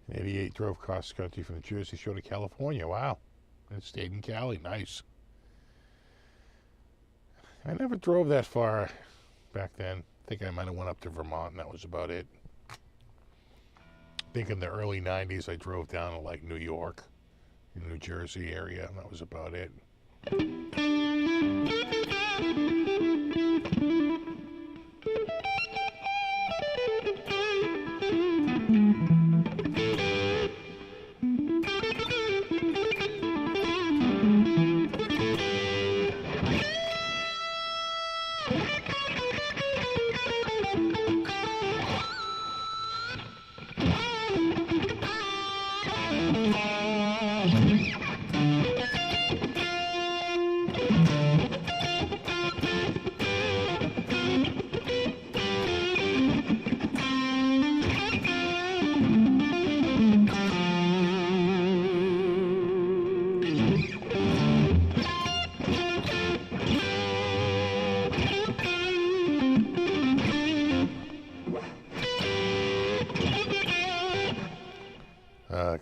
In '88, drove cross country from the Jersey Shore to California. Wow. And stayed in Cali. Nice. I never drove that far back then. I think I might have went up to Vermont, and that was about it. I think in the early 90s, I drove down to like New York, in New Jersey area, and that was about it.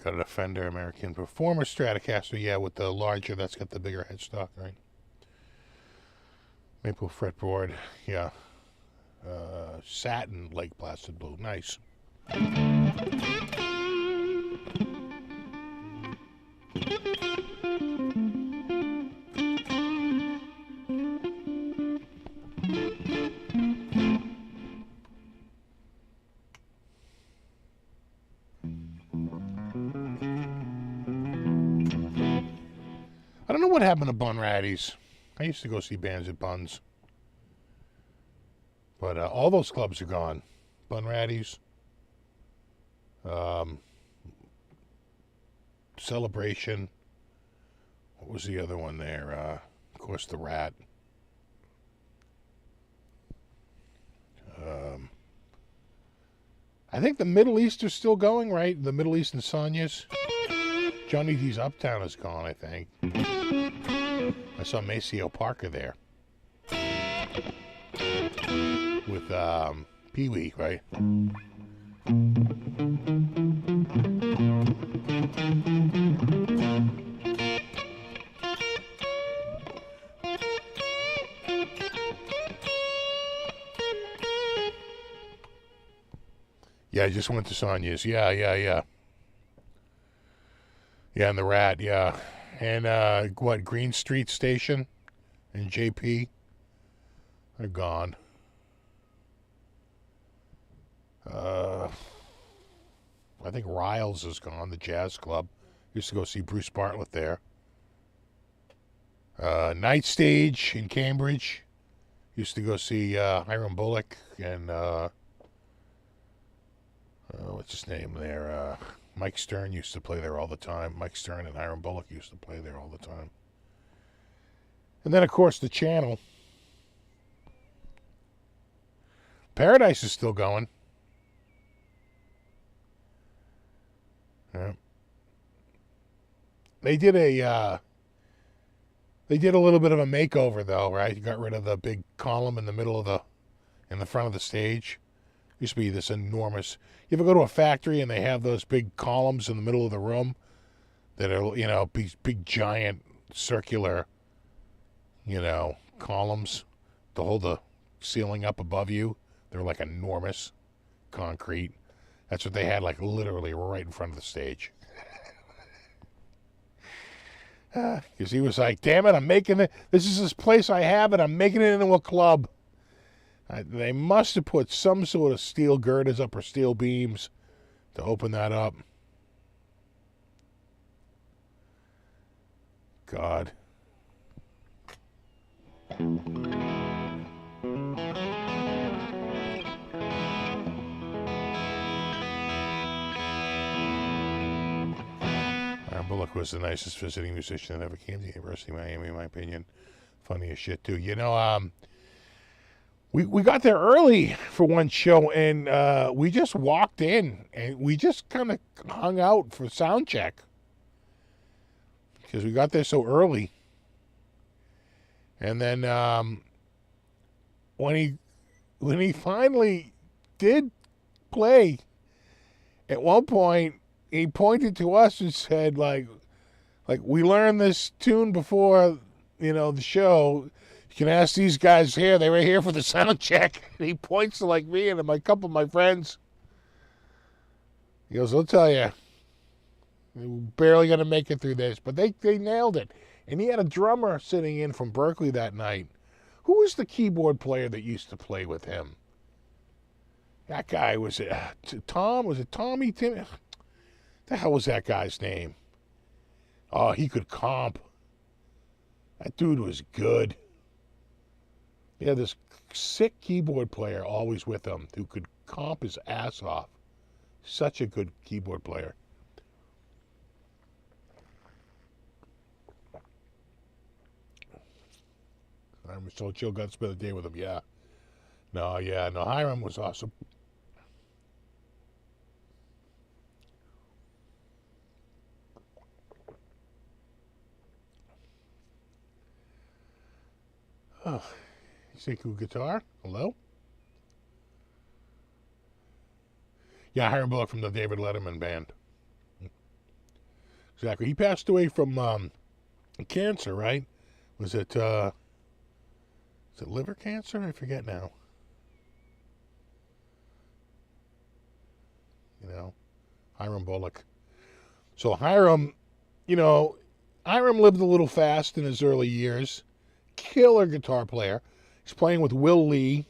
Got a Fender American Performer Stratocaster, yeah, with the larger, that's got the bigger headstock, right? Maple fretboard, yeah. Satin Lake Placid Blue, nice. I don't know what happened to Bun Ratties. I used to go see bands at Buns. But all those clubs are gone. Bun Ratties. Celebration. What was the other one there? Of course, the Rat. I think the Middle East is still going, right? The Middle East and Sonia's. Johnny D's Uptown is gone, I think. I saw Maceo Parker there. With Pee Wee, right? Yeah, I just went to Sonia's. Yeah. Yeah, and the Rat, yeah. And what, Green Street Station and JP? They're gone. I think Riles is gone, the jazz club. Used to go see Bruce Bartlett there. Night Stage in Cambridge. Used to go see Hiram Bullock and what's his name there? Mike Stern used to play there all the time. Mike Stern and Hiram Bullock used to play there all the time. And then, of course, the Channel. Paradise is still going. Yeah. They did a little bit of a makeover, though, right? You got rid of the big column in the front of the stage. Used to be this enormous. You ever go to a factory and they have those big columns in the middle of the room that are, you know, big giant circular, you know, columns to hold the ceiling up above you? They're like enormous, concrete. That's what they had, like literally right in front of the stage. Because he was like, damn it, I'm making it. This is this place I have, and I'm making it into a club. They must have put some sort of steel girders up or steel beams to open that up. God. Bullock was the nicest visiting musician that ever came to the University of Miami, in my opinion. Funny as shit, too. You know, we got there early for one show, and we just walked in, and we just kind of hung out for sound check because we got there so early. And then when he finally did play, at one point, he pointed to us and said, like we learned this tune before, the show. You can ask these guys here. They were here for the sound check. And he points to like me and a couple of my friends. He goes, I'll tell you, we're barely going to make it through this. But they nailed it. And he had a drummer sitting in from Berkeley that night. Who was the keyboard player that used to play with him? That guy, was it Tom? Was it Tommy? Tim? The hell was that guy's name? Oh, he could comp. That dude was good. He had this sick keyboard player always with him who could comp his ass off. Such a good keyboard player. I'm so chill, got to spend the day with him, yeah. No, Hiram was awesome. Oh, Sekou guitar. Hello? Yeah, Hiram Bullock from the David Letterman band. Exactly. He passed away from cancer, right? Was it liver cancer? I forget now. Hiram Bullock. So Hiram lived a little fast in his early years. Killer guitar player. He's playing with Will Lee,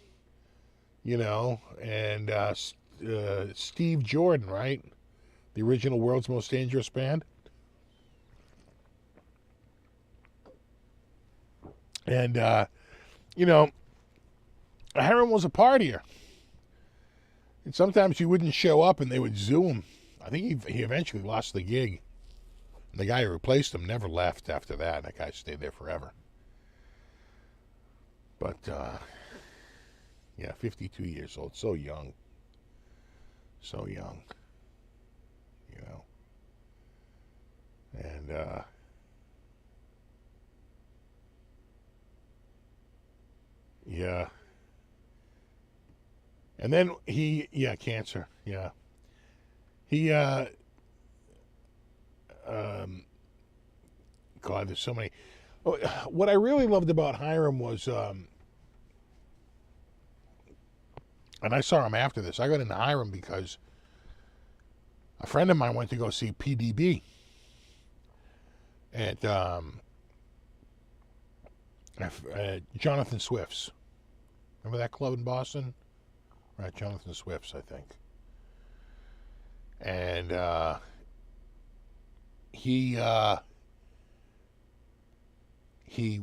and Steve Jordan, right? The original World's Most Dangerous Band. And, Hiram was a partier. And sometimes he wouldn't show up and they would zoo him. I think he eventually lost the gig. And the guy who replaced him never left after that. That guy stayed there forever. But, 52 years old. So young. So young. And, yeah. And then cancer. Yeah. He, God, there's so many. What I really loved about Hiram was, and I saw him after this. I got into Hiram because a friend of mine went to go see PDB at Jonathan Swift's. Remember that club in Boston? Right, Jonathan Swift's, I think. And he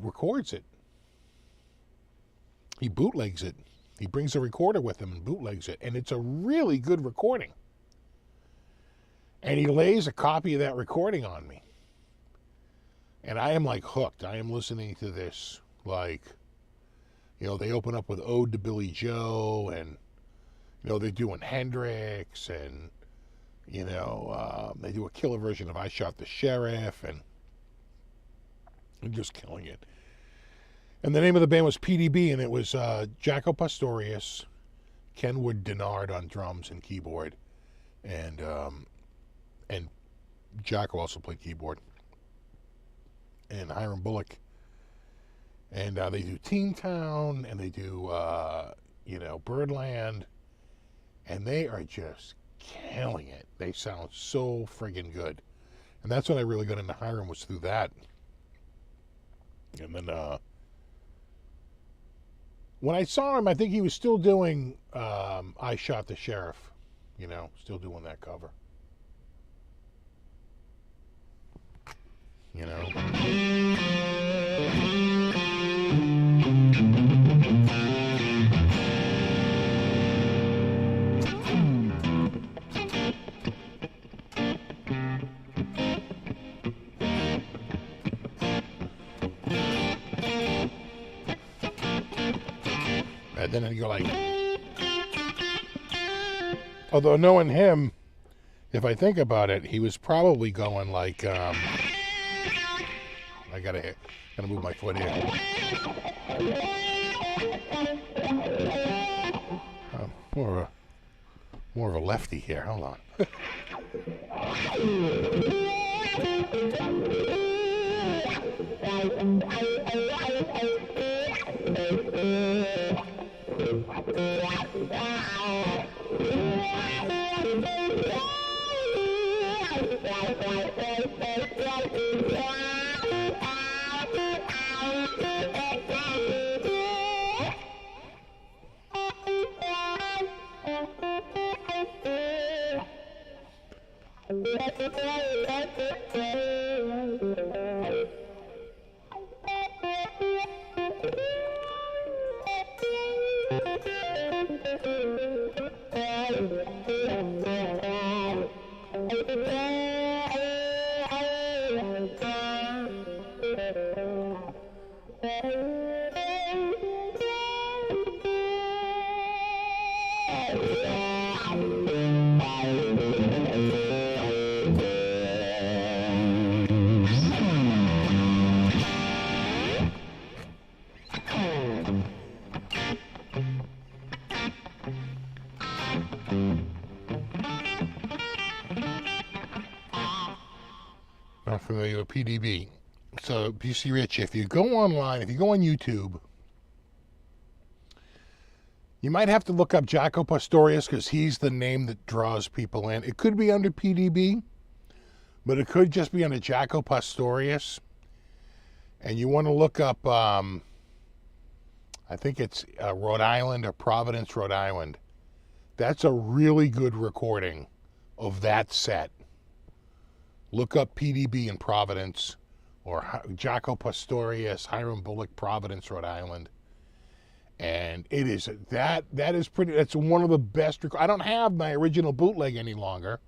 records it. He bootlegs it. He brings a recorder with him and bootlegs it. And it's a really good recording. And he lays a copy of that recording on me. And I am like hooked. I am listening to this like, they open up with Ode to Billy Joe, and, they're doing Hendrix, and, they do a killer version of I Shot the Sheriff, and they're just killing it. And the name of the band was PDB, and it was Jaco Pastorius, Kenwood Denard on drums and keyboard, and Jaco also played keyboard, and Hiram Bullock. And they do Teen Town, and they do, Birdland, and they are just killing it. They sound so friggin' good. And that's when I really got into Hiram, was through that. And then when I saw him, I think he was still doing I Shot the Sheriff, you know, still doing that cover. You know. And then you go like, although knowing him, if I think about it, he was probably going like, I gotta move my foot here. More of a lefty here. Hold on. Not familiar with PDB. So, PC Rich, if you go online, if you go on YouTube, you might have to look up Jaco Pastorius because he's the name that draws people in. It could be under PDB, but it could just be under Jaco Pastorius. And you want to look up, I think it's Rhode Island or Providence, Rhode Island. That's a really good recording of that set. Look up PDB in Providence or Jaco Pastorius, Hiram Bullock, Providence, Rhode Island. And it is, that is pretty, that's one of the best. I don't have my original bootleg any longer.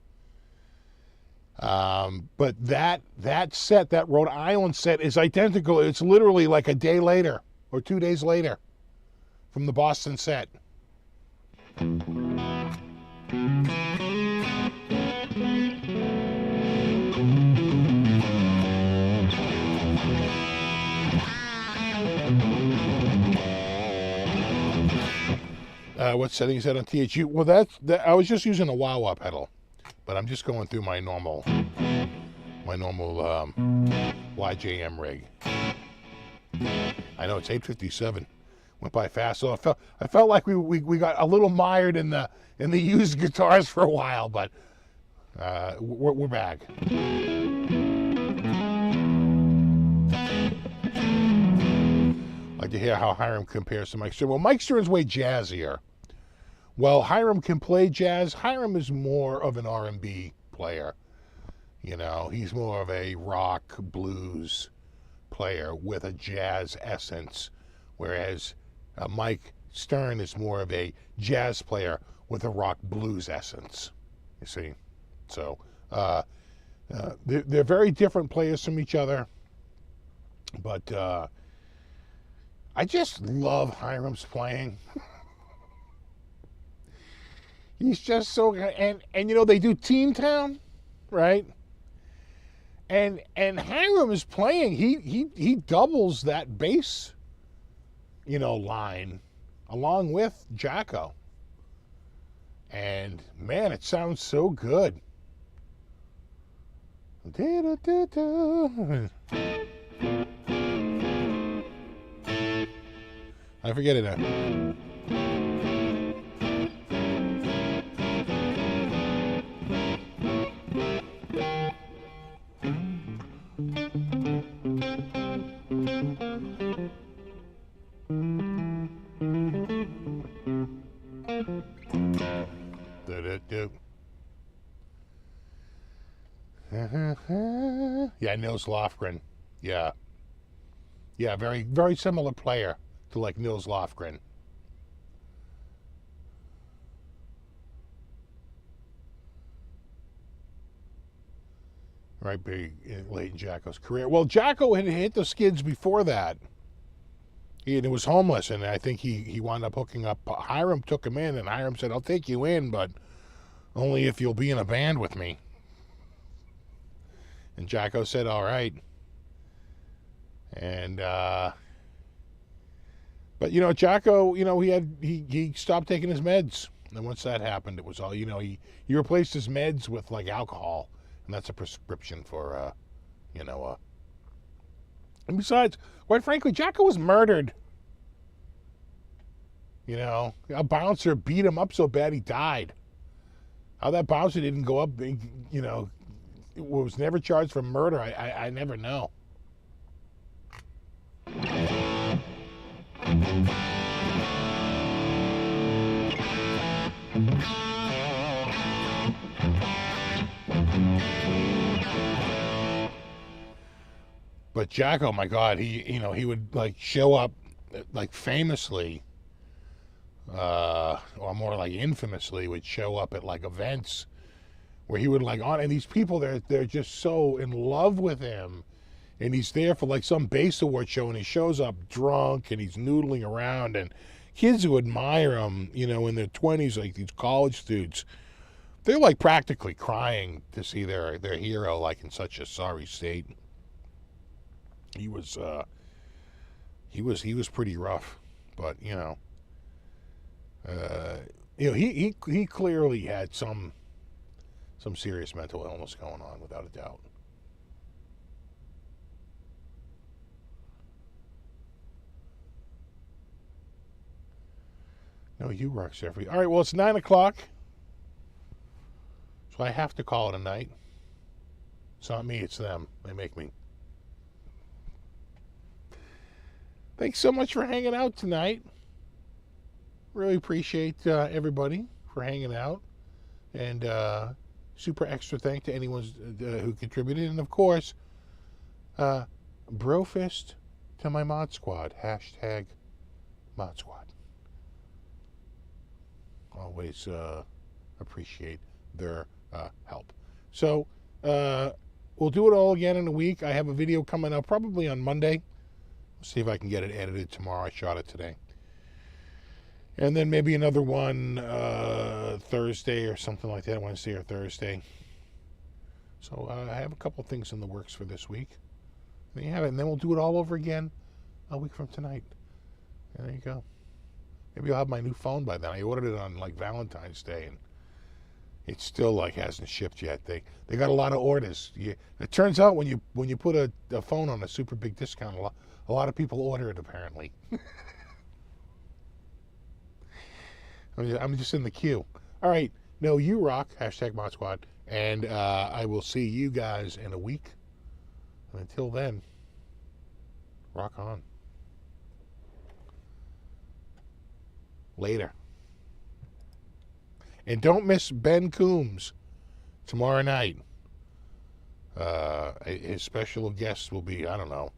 But that set, that Rhode Island set is identical. It's literally like a day later or 2 days later from the Boston set. What setting is that on THU? Well, that I was just using a wah-wah pedal, but I'm just going through my normal YJM rig. I know it's 8:57. Went by fast, so I felt like we got a little mired in the used guitars for a while, but we're back. Like to hear how Hiram compares to Mike Stern. Well, Mike Stern's way jazzier. Well, Hiram can play jazz. Hiram is more of an R&B player. You know, he's more of a rock blues player with a jazz essence, whereas Mike Stern is more of a jazz player with a rock blues essence. You see, so they're very different players from each other, but I just love Hiram's playing. He's just so, and you know, they do Teen Town, right? And Hiram is playing, he doubles that bass, you know, line along with Jaco. And man, it sounds so good. I forget it now. Nils Lofgren. Yeah. Yeah, very, very similar player to like Nils Lofgren. Right, big late in Jacko's career. Well, Jacko had hit the skids before that. He was homeless, and I think he wound up hooking up. Hiram took him in, and Hiram said, "I'll take you in, but only if you'll be in a band with me." And Jacko said, "All right." And but Jacko, he stopped taking his meds, and once that happened, it was all he replaced his meds with like alcohol, and that's a prescription for And besides, quite frankly, Jacko was murdered. A bouncer beat him up so bad he died. How that bouncer didn't go up, was never charged for murder, I never know. But Jacko, my God, he would like show up like famously, or more like infamously, would show up at like events where he would like and these people they're just so in love with him, and he's there for like some bass award show, and he shows up drunk and he's noodling around, and kids who admire him, in their 20s, like these college students, they're like practically crying to see their hero like in such a sorry state. He was pretty rough, but he clearly had some serious mental illness going on, without a doubt. No, you rock, Jeffrey. All right, well, it's 9 o'clock, so I have to call it a night. It's not me, it's them. They make me. Thanks so much for hanging out tonight. Really appreciate everybody for hanging out. And super extra thank to anyone who contributed. And of course, brofist to my mod squad. # mod squad. Always appreciate their help. So we'll do it all again in a week. I have a video coming out probably on Monday. See if I can get it edited tomorrow. I shot it today. And then maybe another one Thursday or something like that, Wednesday or Thursday. So I have a couple things in the works for this week. There you have it. And then we'll do it all over again a week from tonight. And there you go. Maybe I'll have my new phone by then. I ordered it on like Valentine's Day, and it still like hasn't shipped yet. They got a lot of orders. It turns out when you put a phone on a super big discount, a lot of people order it, apparently. I'm just in the queue. All right. No, you rock. # mod squad. And I will see you guys in a week. And until then, rock on. Later. And don't miss Ben Coombs tomorrow night. His special guest will be, I don't know.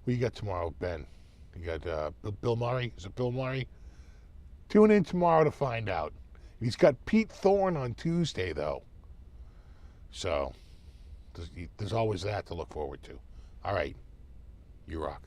Who you got tomorrow, Ben? You got Bill Murray? Is it Bill Murray? Tune in tomorrow to find out. He's got Pete Thorne on Tuesday, though. So, there's always that to look forward to. All right. You rock.